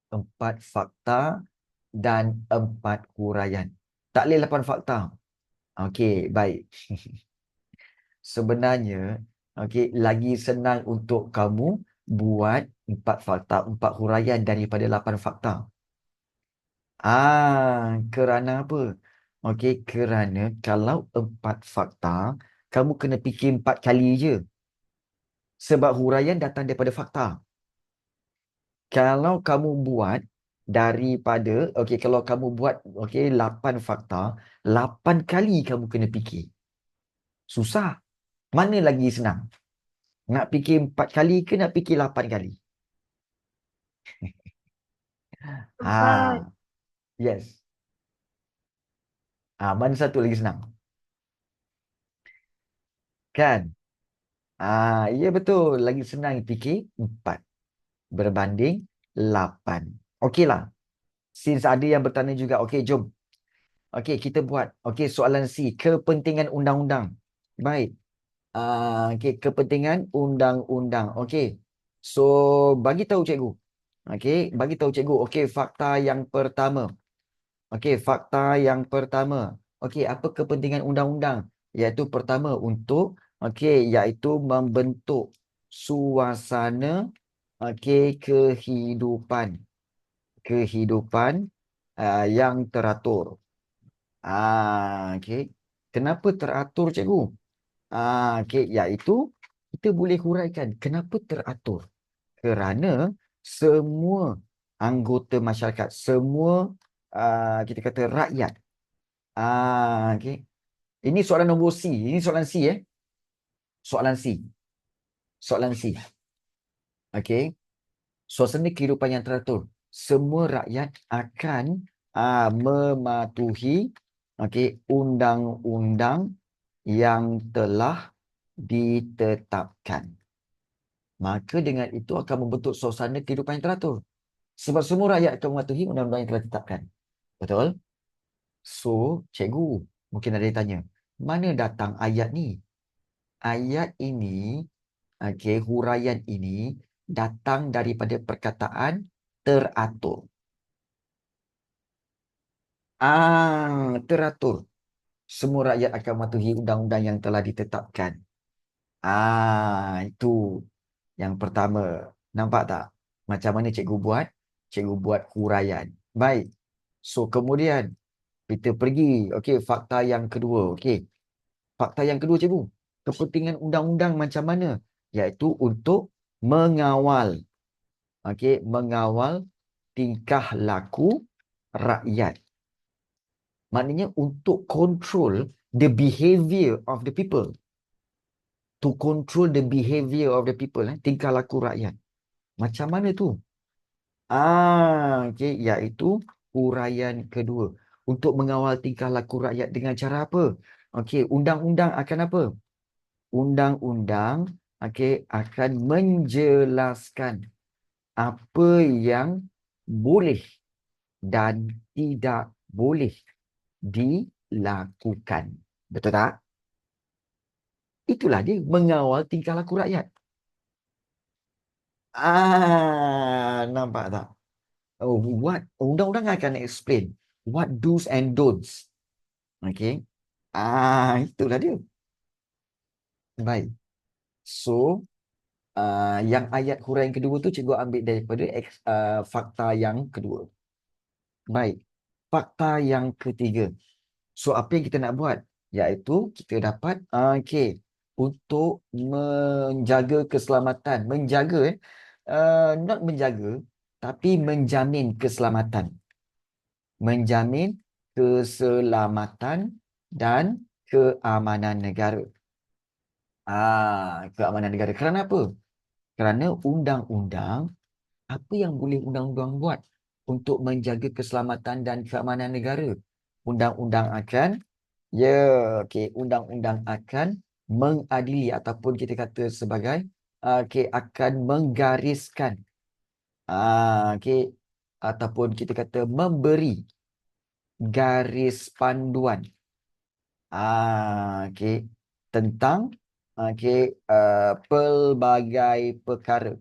4 fakta dan 4 huraian. Tak boleh 8 fakta. Okey, baik. Sebenarnya, okey, lagi senang untuk kamu buat 4 fakta, 4 huraian daripada 8 fakta. Kerana apa? Okey, kerana kalau 4 fakta, kamu kena fikir 4 kali je. Sebab huraian datang daripada fakta. Kalau kamu buat daripada, okey, kalau kamu buat, okey, 8 fakta, 8 kali kamu kena fikir. Susah. Mana lagi senang? Nak fikir 4 kali ke nak fikir 8 kali?
Empat.
Yes. Mana satu lagi senang? Kan? Ya betul. Lagi senang fikir 4 berbanding 8. Okeylah. Since ada yang bertanya juga, okey, jom. Okey, kita buat. Okey, soalan C. Kepentingan undang-undang. Baik. Okey, kepentingan undang-undang. Okey. So, bagi tahu cikgu. Okey, bagi tahu cikgu. Okey, fakta yang pertama. Okey, fakta yang pertama. Okey, apa kepentingan undang-undang? Iaitu pertama untuk, iaitu membentuk suasana, kehidupan. Yang teratur. Okey. Kenapa teratur, cikgu? Iaitu kita boleh huraikan kenapa teratur. Kerana semua anggota masyarakat, semua kita kata rakyat. Okey. Ini soalan nombor C. Ini soalan C Soalan C. Soalan C. Okey. Suasana kehidupan yang teratur. Semua rakyat akan mematuhi undang-undang yang telah ditetapkan. Maka dengan itu akan membentuk suasana kehidupan yang teratur. Sebab semua rakyat akan mematuhi undang-undang yang telah ditetapkan. Betul? So, cikgu mungkin ada yang tanya, mana datang ayat ni? Ayat ini, huraian ini datang daripada perkataan teratur. Teratur. Semua rakyat akan mematuhi undang-undang yang telah ditetapkan. Itu yang pertama. Nampak tak? Macam mana cikgu buat? Cikgu buat huraian. Baik. So, kemudian kita pergi. Okey, fakta yang kedua. Okey. Fakta yang kedua, cikgu. Kepentingan undang-undang macam mana? Iaitu untuk mengawal. Mengawal tingkah laku rakyat. Maknanya untuk control the behavior of the people. To control the behavior of the people. Tingkah laku rakyat. Macam mana tu? Iaitu huraian kedua. Untuk mengawal tingkah laku rakyat dengan cara apa? Undang-undang akan apa? Undang-undang akan menjelaskan apa yang boleh dan tidak boleh dilakukan. Betul tak? Itulah dia mengawal tingkah laku rakyat. Nampak tak? What undang-undang akan explain what do's and don'ts. Okey. Itulah dia. Baik. So, yang ayat huraian kedua tu cikgu ambil daripada fakta yang kedua. Baik. Fakta yang ketiga. So, apa yang kita nak buat? Iaitu kita dapat, untuk menjaga keselamatan. Menjaga, not menjaga, tapi menjamin keselamatan. Menjamin keselamatan dan keamanan negara. Keamanan negara. Kerana apa? Kerana undang-undang, apa yang boleh undang-undang buat untuk menjaga keselamatan dan keamanan negara? Undang-undang akan, undang-undang akan mengadili ataupun kita kata sebagai, akan menggariskan, ataupun kita kata memberi garis panduan, tentang, pelbagai perkara,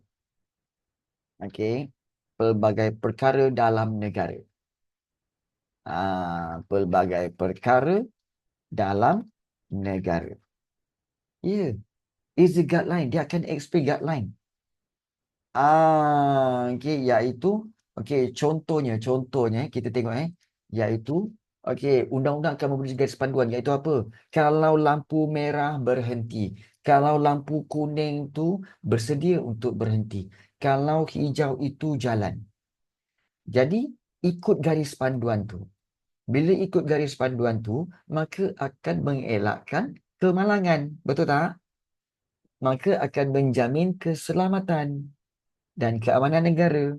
pelbagai perkara dalam negara. Pelbagai perkara dalam negara. Is a guideline. Dia akan explain guideline. Iaitu, contohnya kita tengok, iaitu, undang-undang akan memberi garis panduan, iaitu apa? Kalau lampu merah berhenti, kalau lampu kuning tu bersedia untuk berhenti, kalau hijau itu jalan. Jadi ikut garis panduan tu. Bila ikut garis panduan tu, maka akan mengelakkan kemalangan. Betul tak? Maka akan menjamin keselamatan dan keamanan negara.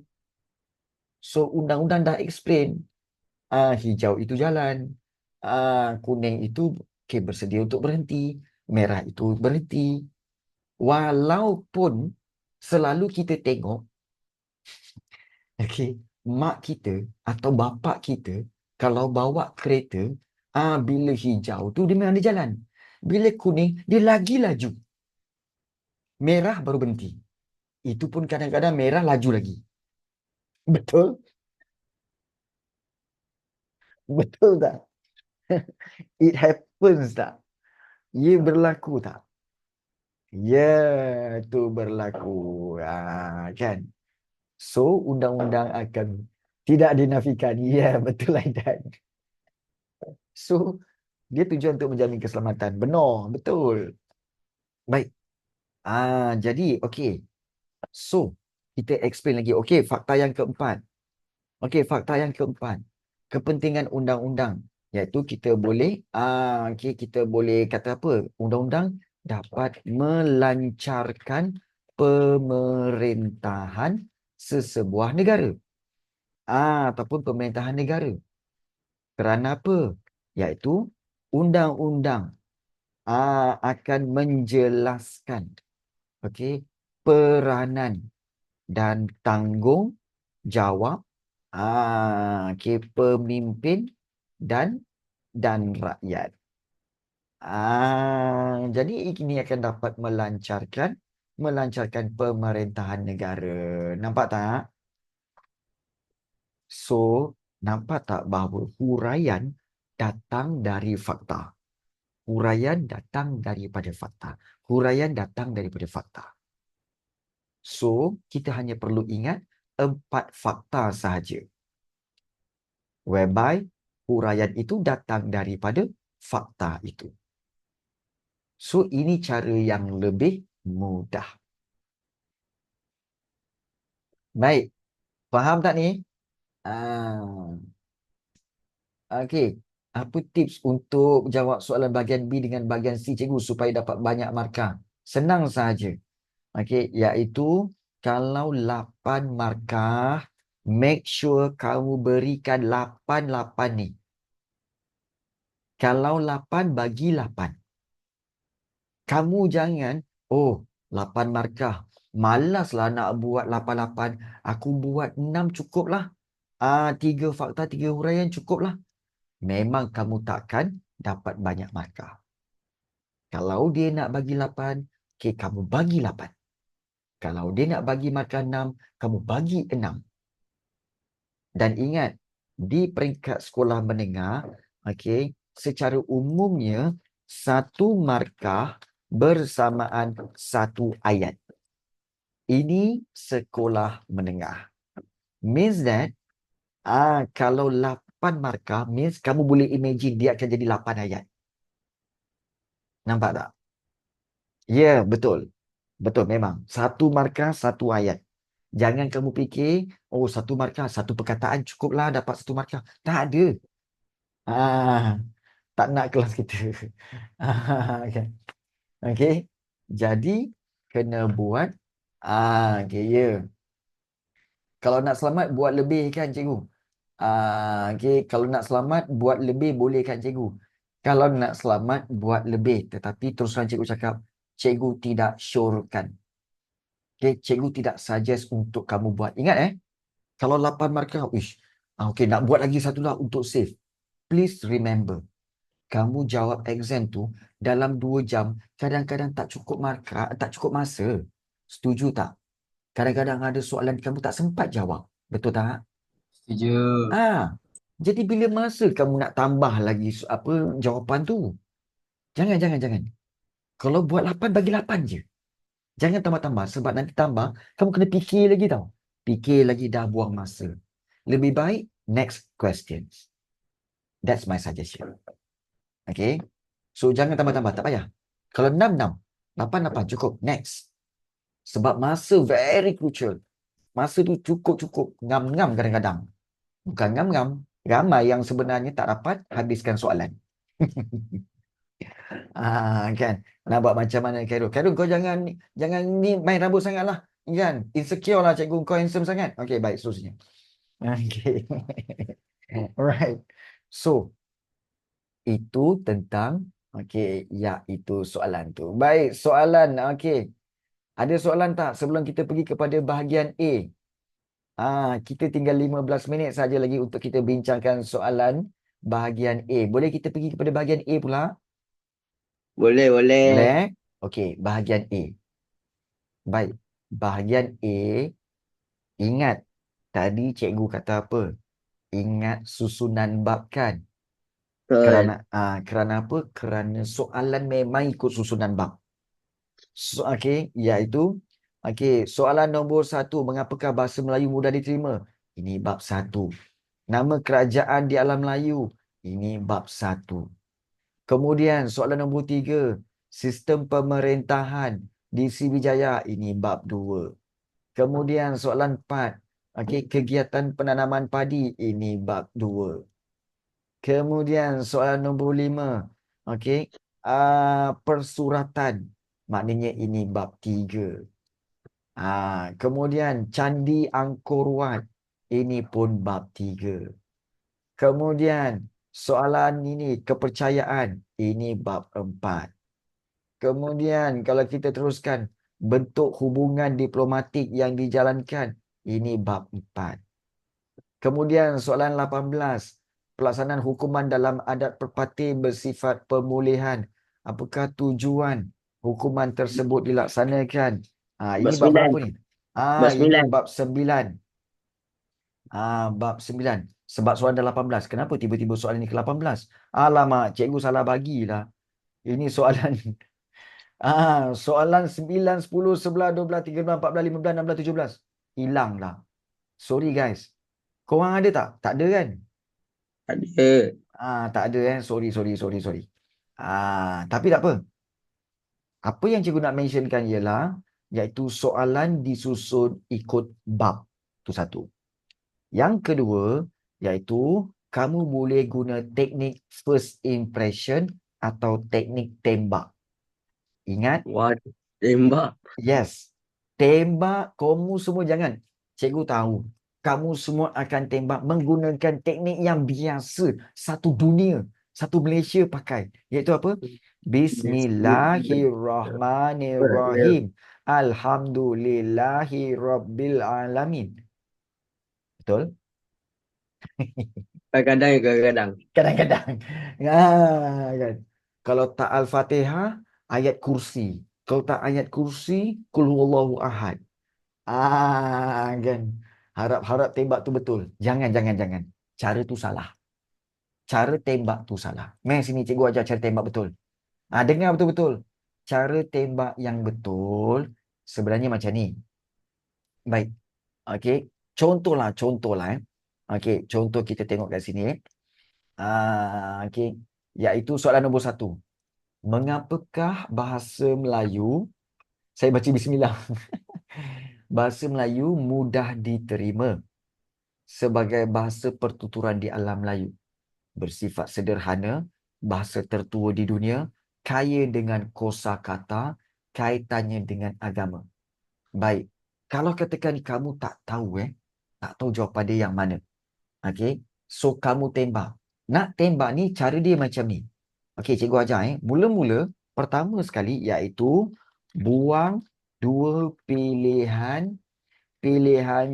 So, undang-undang dah explain. Hijau itu jalan. Kuning itu bersedia untuk berhenti. Merah itu berhenti. Walaupun selalu kita tengok, mak kita atau bapa kita kalau bawa kereta, bila hijau tu dia memang dia jalan. Bila kuning, dia lagi laju. Merah baru berhenti. Itu pun kadang-kadang merah laju lagi. Betul? Betul tak? It happens tak? Ia berlaku tak? Ya, itu berlaku. Kan? So, undang-undang akan tidak dinafikan. Ya, betul Aidan. So, dia tujuan untuk menjamin keselamatan. Benar, betul. Baik. Jadi, okey. So, kita explain lagi. Okey, fakta yang keempat. Fakta yang keempat. Kepentingan undang-undang. Iaitu kita boleh, kita boleh kata apa? Undang-undang dapat melancarkan pemerintahan sesebuah negara. Ataupun pemerintahan negara. Kerana apa? Iaitu undang-undang akan menjelaskan peranan dan tanggungjawab pemimpin dan rakyat. Jadi ini akan dapat melancarkan pemerintahan negara. Nampak tak? So, nampak tak bahawa huraian datang dari fakta. Huraian datang daripada fakta. Huraian datang daripada fakta. So, kita hanya perlu ingat 4 fakta sahaja. Whereby huraian itu datang daripada fakta itu. So, ini cara yang lebih mudah. Baik. Faham tak ni? Okey. Apa tips untuk jawab soalan bahagian B dengan bahagian C, cikgu, supaya dapat banyak markah? Senang sahaja. Iaitu kalau 8 markah, make sure kamu berikan 8 ni. Kalau 8, bagi 8. Kamu jangan, 8 markah. Malaslah nak buat 8. Aku buat 6 cukuplah. 3 fakta, 3 huraian cukuplah. Memang kamu takkan dapat banyak markah. Kalau dia nak bagi 8, kamu bagi 8. Kalau dia nak bagi markah 6, kamu bagi 6. Dan ingat, di peringkat sekolah menengah, secara umumnya 1 markah bersamaan 1 ayat. Ini sekolah menengah. Means that, kalau 8 markah means kamu boleh imagine dia akan jadi 8 ayat. Nampak tak? Ya, betul. Betul memang. Satu markah, satu ayat. Jangan kamu fikir, oh satu markah, satu perkataan cukuplah dapat satu markah. Tak ada. Ah, tak nak kelas kita. Okay. Okay. Jadi, kena buat. Okay, ya. Kalau nak selamat, buat lebih kan cikgu? Okay. Kalau nak selamat, buat lebih boleh kan cikgu? Kalau nak selamat, buat lebih. Tetapi terus terang cikgu cakap, cikgu tidak syorkan. Okay, cikgu tidak suggest untuk kamu buat. Ingat kalau 8 markah, okay, nak buat lagi satu lah untuk save. Please remember, kamu jawab exam tu dalam 2 jam, kadang-kadang tak cukup markah, tak cukup masa. Setuju tak? Kadang-kadang ada soalan kamu tak sempat jawab. Betul tak?
Setuju.
Jadi bila masa kamu nak tambah lagi jawapan tu? Jangan. Kalau buat 8, bagi 8 je. Jangan tambah-tambah. Sebab nanti tambah, kamu kena fikir lagi tau. Fikir lagi dah buang masa. Lebih baik, next questions. That's my suggestion. Okay. So, jangan tambah-tambah. Tak payah. Kalau 6, 6. 8, 8. Cukup. Next. Sebab masa very crucial. Masa tu cukup-cukup. Ngam-ngam kadang-kadang. Bukan ngam-ngam. Ramai yang sebenarnya tak dapat habiskan soalan. Kan. Nak buat macam mana Khairul? Khairul, kau jangan ni main rambut sangat lah. Kan? Insecure lah cikgu, kau handsome sangat. Okay, baik. Seterusnya. Okay. Alright. So, itu tentang, itu soalan tu. Baik, soalan. Ada soalan tak sebelum kita pergi kepada bahagian A? Kita tinggal 15 minit saja lagi untuk kita bincangkan soalan bahagian A. Boleh kita pergi kepada bahagian A pula?
Boleh.
Boleh? Okey, bahagian A. Baik, bahagian A. Ingat, tadi cikgu kata apa? Ingat susunan bab kan? Kerana apa? Kerana soalan memang ikut susunan bab. Iaitu soalan nombor 1, mengapakah bahasa Melayu mudah diterima? Ini bab 1. Nama kerajaan di alam Melayu? Ini bab 1. Kemudian soalan nombor 3, sistem pemerintahan di Sriwijaya? Ini bab 2. Kemudian soalan 4, kegiatan penanaman padi? Ini bab 2. Kemudian soalan nombor 5, persuratan, maknanya ini bab 3. Kemudian Candi Angkor Wat, ini pun bab 3. Kemudian soalan ini kepercayaan, ini bab 4. Kemudian kalau kita teruskan, bentuk hubungan diplomatik yang dijalankan, ini bab 4. Kemudian soalan 18, pelaksanaan hukuman dalam adat perpati bersifat pemulihan. Apakah tujuan hukuman tersebut dilaksanakan? Ini bab berapa ni?
Bab
Ini
9.
bab 9. Bab 9. Sebab soalan dah 18. Kenapa tiba-tiba soalan ni ke 18? Alamak, cikgu salah bagilah. Ini soalan soalan 9, 10, 11, 12, 13, 14, 15, 16, 17. Hilanglah. Sorry guys. Korang ada tak? Tak ada kan?
Ada.
Tak ada Sorry. Tapi tak apa. Apa yang cikgu nak mentionkan ialah iaitu soalan disusun ikut bab. Itu satu. Yang kedua iaitu kamu boleh guna teknik first impression atau teknik tembak. Ingat?
Waduh, tembak.
Yes. Tembak kamu semua jangan. Cikgu tahu. Kamu semua akan tembak menggunakan teknik yang biasa. Satu dunia. Satu Malaysia pakai. Iaitu apa? Bismillahirrahmanirrahim. Alhamdulillahirrabbilalamin. Betul?
Kadang-kadang.
Kadang-kadang. Kan? Kalau tak Al-Fatihah, ayat kursi. Kalau tak ayat kursi, Qul huwallahu ahad. Kan. Harap-harap tembak tu betul. Jangan. Cara tu salah. Cara tembak tu salah. Mari sini cikgu ajar cara tembak betul. Dengar betul-betul. Cara tembak yang betul sebenarnya macam ni. Baik. Contohlah. Okey, contoh kita tengok kat sini. Okey, iaitu soalan nombor 1. Mengapakah bahasa Melayu, saya baca bismillah. Bahasa Melayu mudah diterima sebagai bahasa pertuturan di alam Melayu. Bersifat sederhana, bahasa tertua di dunia, kaya dengan kosakata, kaitannya dengan agama. Baik, kalau katakan kamu tak tahu tak tahu jawapan dia yang mana. Okey, so kamu tembak. Nak tembak ni cara dia macam ni. Okey, cikgu ajar Mula-mula pertama sekali iaitu buang dua pilihan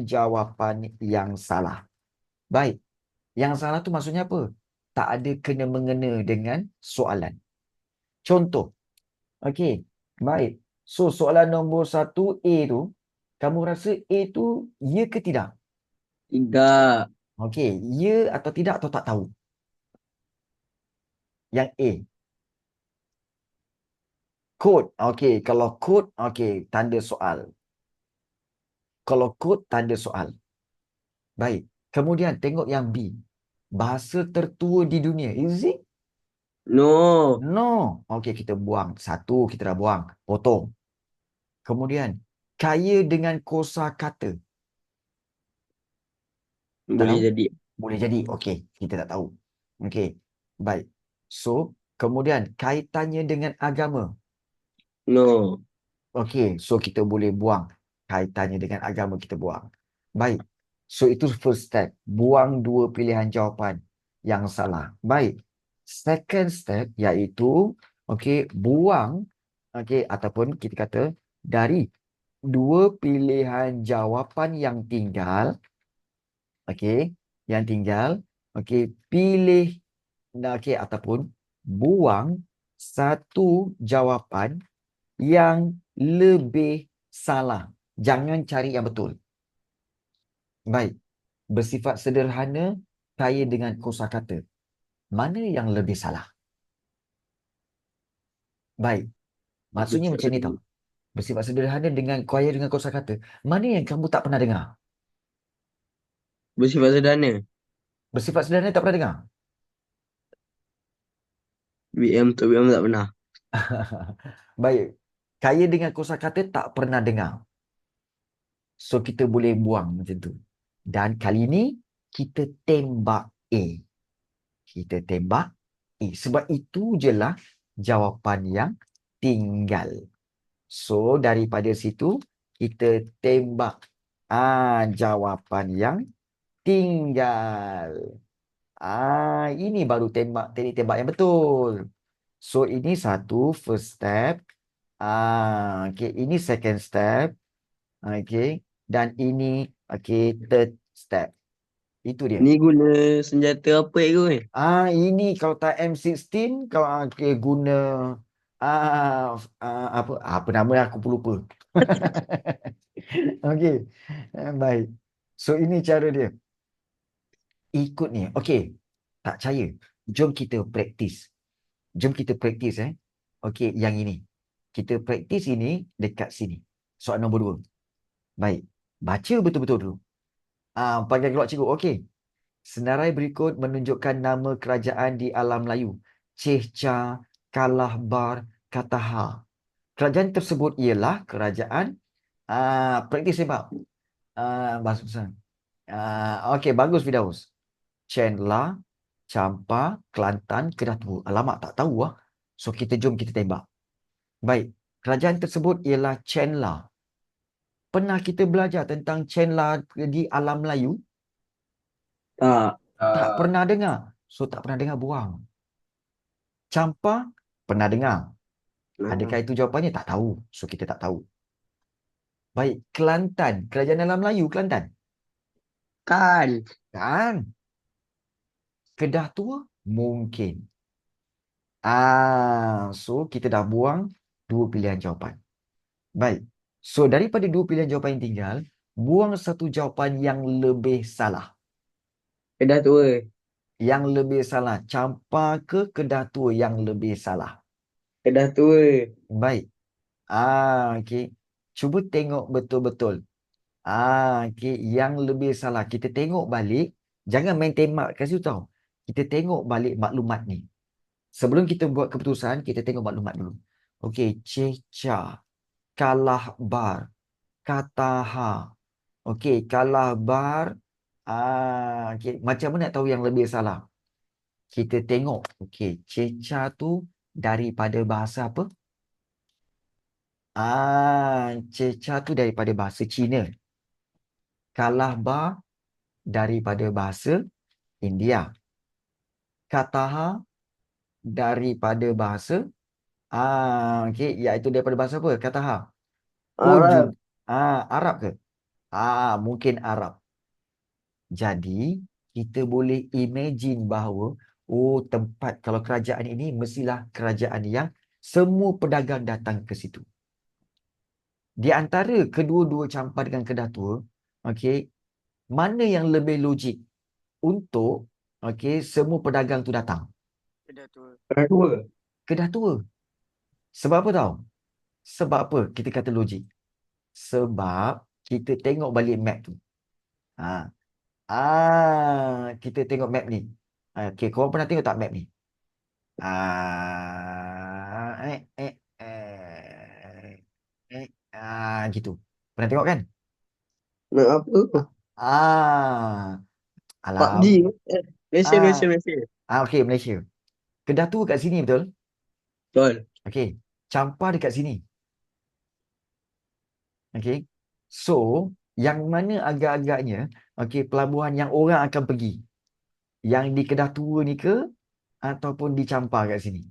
jawapan yang salah. Baik, yang salah tu maksudnya apa? Tak ada kena-mengena dengan soalan. Contoh. Okey, baik. So, soalan nombor 1 A tu, kamu rasa A tu ya ke tidak?
Tidak.
Okey, ya atau tidak atau tak tahu? Yang A. Kod. Okey, kalau kod, okey, tanda soal. Kalau kod, tanda soal. Baik. Kemudian tengok yang B. Bahasa tertua di dunia. Is it?
No.
No. Okey, kita buang. Satu, kita dah buang. Potong. Kemudian, kaya dengan kosakata. Tak
Boleh
tahu?
jadi.
Boleh jadi. Okey, kita tak tahu. Okey, baik. So, kemudian kaitannya dengan agama.
No.
Okey, so kita boleh buang. Kaitannya dengan agama kita buang. Baik. So, itu first step. Buang dua pilihan jawapan yang salah. Baik. Second step iaitu, okey, buang, okey, ataupun kita kata dari dua pilihan jawapan yang tinggal, okey, yang tinggal, okey, pilih, okey, ataupun buang satu jawapan yang lebih salah. Jangan cari yang betul. Baik. Bersifat sederhana, kaya dengan kosakata. Mana yang lebih salah? Baik. Maksudnya macam ni tau. Bersifat sederhana dengan kaya dengan kosakata. Mana yang kamu tak pernah dengar?
Bersifat sederhana.
Bersifat sederhana tak pernah dengar?
BM untuk BM tak pernah.
Baik. Kaya dengan kosakata tak pernah dengar. So, kita boleh buang macam tu. Dan kali ni, kita tembak A. Kita tembak A. Sebab itu je lah jawapan yang tinggal. So, daripada situ, kita tembak jawapan yang tinggal. Ini baru teknik tembak yang betul. So, ini satu first step. Okay, ini second step. Okay, dan ini third step. Itu dia.
Ni guna senjata apa tu ni?
Ini kalau tak M16, kalau guna apa nama aku pun lupa. Okey. Baik. So ini cara dia. Ikut ni. Okey. Tak percaya. Jom kita praktis. Jom kita praktis Okey, yang ini. Kita praktis ini dekat sini. Soalan nombor 2. Baik. Baca betul-betul dulu. Panggil keluar cikgu. Okey. Senarai berikut menunjukkan nama kerajaan di alam Melayu. Cehca, Kalahbar, Kataha. Kerajaan tersebut ialah kerajaan praktis sebab bahasa besar. Okey, bagus Firdaus. Chenla, Champa, Kelantan, Kedah Tua. Alamak, tak tahu So jom kita tembak. Baik, kerajaan tersebut ialah Chenla. Pernah kita belajar tentang Chenla di alam Melayu?
Tak.
Tak pernah dengar. So tak pernah dengar, buang. Champa, pernah dengar. Adakah itu jawapannya? Tak tahu. So kita tak tahu. Baik, Kelantan. Kerajaan alam Melayu, Kelantan.
Kan.
Kan? Kedah Tua? Mungkin. So kita dah buang dua pilihan jawapan. Baik. So daripada dua pilihan jawapan yang tinggal, buang satu jawapan yang lebih salah.
Kedah tua.
Yang lebih salah. Champa ke Kedah Tua yang lebih salah?
Kedah tua.
Baik. Okey. Cuba tengok betul-betul. Okey, yang lebih salah. Kita tengok balik Jangan main tembak kat situ tau. Kita tengok balik maklumat ni. Sebelum kita buat keputusan, kita tengok maklumat dulu. Okey, ceca, kalah bar, kata ha. Okey, kalah bar. Okay. Macam mana nak tahu yang lebih salah? Kita tengok. Okey, ceca tu daripada bahasa apa? Ceca tu daripada bahasa Cina. Kalah bar daripada bahasa India. Kataha daripada bahasa okey, iaitu daripada bahasa apa? Kataha. Oh,
Arab.
Arab ke? Mungkin Arab. Jadi, kita boleh imagine bahawa tempat kalau kerajaan ini mestilah kerajaan yang semua pedagang datang ke situ. Di antara kedua-dua campur dengan Kedah Tua, okey, mana yang lebih logik untuk semua pedagang tu datang?
Kedua.
Kedah Tua. Sebab apa tahu? Sebab apa kita kata logik? Sebab kita tengok balik map tu. Ha. Kita tengok map ni. Okey, korang pernah tengok tak map ni? Gitu. Pernah tengok kan?
Nak apa?
Alam.
PUBG. Malaysia, Malaysia, Malaysia.
Okey, Malaysia. Kedah Tua kat sini betul?
Betul.
Okey. Campar dekat sini. Okey. So, yang mana agak-agaknya pelabuhan yang orang akan pergi? Yang di Kedah Tua ni ke ataupun di Campar kat sini?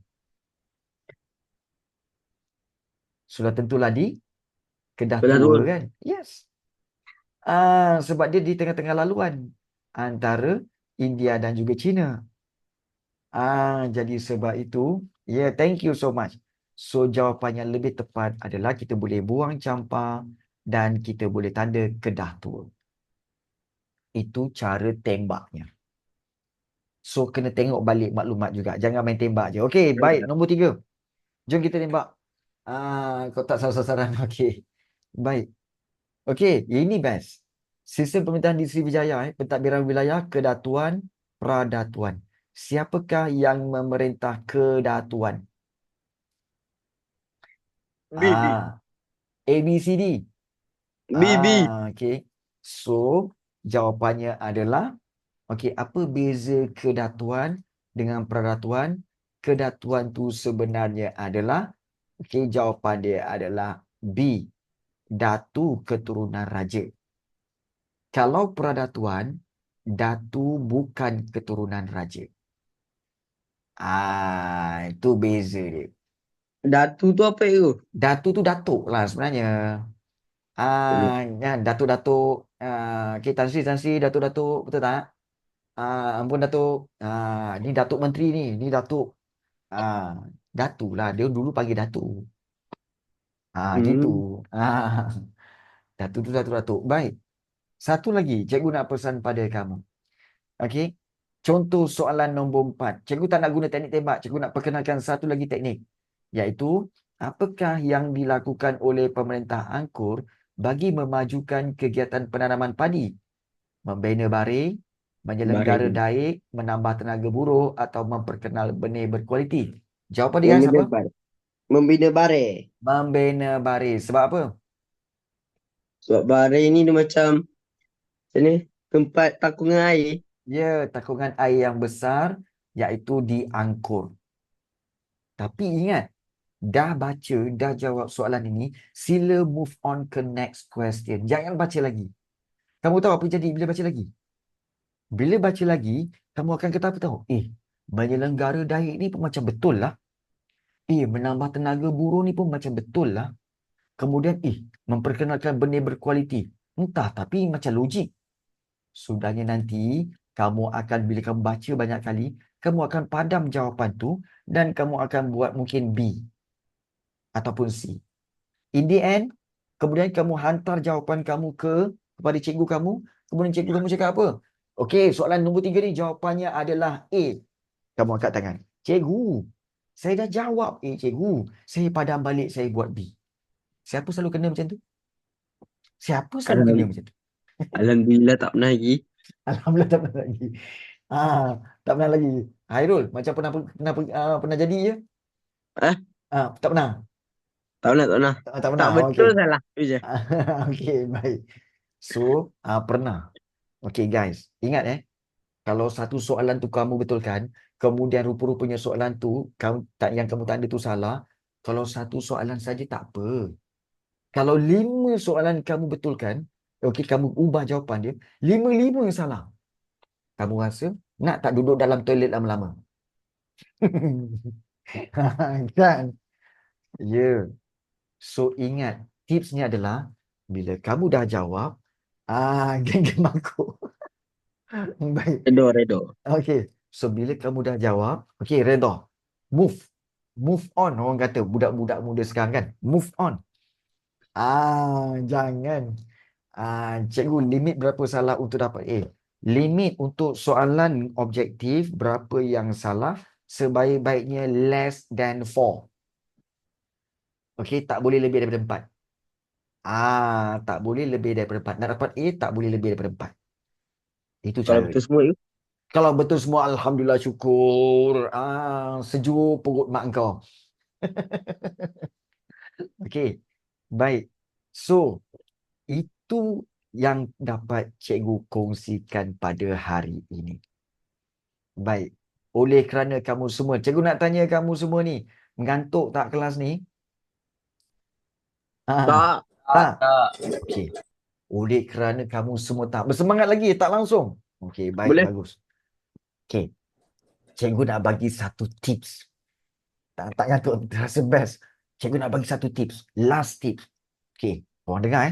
Sudah tentulah di Kedah
Kedah
Tua
Tua.
kan? Yes. Sebab dia di tengah-tengah laluan antara India dan juga China. Jadi sebab itu, thank you so much. So jawapan yang lebih tepat adalah kita boleh buang Campar dan kita boleh tanda Kedah Tua. Itu cara tembaknya. So kena tengok balik maklumat juga. Jangan main tembak je. Okey, baik. Nombor 3. Jom kita tembak. Kau tak salah sasaran. Okey. Baik. Okey, ini best. Sistem pemerintahan di Sriwijaya, pentadbiran wilayah, kedatuan, pradatuan. Siapakah yang memerintah kedatuan?
B.
A, B, C, D.
B.
Okey. So, jawapannya adalah, apa beza kedatuan dengan pradatuan? Kedatuan tu sebenarnya adalah, jawapan dia adalah B. Datu keturunan raja. Kalau pradatuan, datu bukan keturunan raja. Itu beza dia.
Datu tu apa itu?
Datu tu datuk lah sebenarnya. Datuk-datuk. Tan Sri, datuk-datuk. Betul tak? Ampun datuk. Ni datuk menteri ni. Ni datuk. Datu lah. Dia dulu panggil datuk. Gitu. Datu tu datuk-datuk. Baik. Satu lagi. Cikgu nak pesan pada kamu. Okey. Contoh soalan nombor 4. Cikgu tak nak guna teknik tembak. Cikgu nak perkenalkan satu lagi teknik. Iaitu, apakah yang dilakukan oleh pemerintah Angkor bagi memajukan kegiatan penanaman padi? Membina baring, menyelenggara
Baring.
daik, menambah tenaga buruh atau memperkenal benih berkualiti? Jawapan dia guys apa?
Membina baring.
Membina baring. Sebab apa?
Sebab baring ni dia macam ni, tempat takungan air.
Ya, takungan air yang besar iaitu di Angkor. Tapi ingat, dah baca, dah jawab soalan ini, sila move on ke next question. Jangan baca lagi. Kamu tahu apa jadi bila baca lagi? Bila baca lagi, kamu akan kata apa tahu? Menyelenggara daik ni pun macam betul lah. Menambah tenaga buruh ni pun macam betul lah. Kemudian, memperkenalkan benih berkualiti. Entah, tapi macam logik. Sudahnya nanti, kamu akan, bila kamu baca banyak kali, kamu akan padam jawapan tu dan kamu akan buat mungkin B ataupun C. In the end, kemudian kamu hantar jawapan kamu kepada cikgu kamu. Kemudian cikgu kamu cakap apa? Okey, soalan nombor 3 ni jawapannya adalah A. Kamu angkat tangan. Cikgu, saya dah jawab A, cikgu. Saya padam balik, saya buat B. Siapa selalu kena macam tu? Siapa selalu kena macam tu?
Alhamdulillah tak pernah lagi.
Alhamdulillah tak pernah lagi. Tak pernah lagi. Hairul, macam pernah jadi je?
Eh?
Tak pernah.
Tak pernah, tak pernah.
Tak pernah.
Tak betul
Okey.
salah. Je.
Okey, baik. So, pernah. Okey guys, ingat kalau satu soalan tu kamu betulkan, kemudian rupa-rupanya soalan tu yang kamu tanda tu salah, kalau satu soalan saja tak apa. Kalau 5 soalan kamu betulkan, okey, kamu ubah jawapan dia, 5-5 salah. Kamu rasa nak tak duduk dalam toilet lama-lama? Kan? Ya. So ingat, tipsnya adalah bila kamu dah jawab, geng-geng aku. Baik.
Redo.
Okey. So bila kamu dah jawab, okey, redha. Move. Move on, orang kata budak-budak muda sekarang kan. Move on. Jangan. Cikgu limit berapa salah untuk dapat A. Limit untuk soalan objektif berapa yang salah, sebaik-baiknya less than 4. Okey, tak boleh lebih daripada 4. Tak boleh lebih daripada 4. Nak dapat A, tak boleh lebih daripada 4. Itu
Kalau
cara.
betul semua you.
Kalau betul semua, alhamdulillah, syukur. Sejuk perut mak kau. Okey. Baik. So, itu yang dapat cikgu kongsikan pada hari ini. Baik. Oleh kerana kamu semua, cikgu nak tanya kamu semua ni, mengantuk tak kelas ni?
Tak.
Tak. Okey. Oleh kerana kamu semua tak bersemangat lagi, tak langsung. Okey, baik,
Boleh.
bagus. Okey. Cikgu nak bagi satu tips. Tak ngantuk, terasa best. Cikgu nak bagi satu tips. Last tips. Okey, korang dengar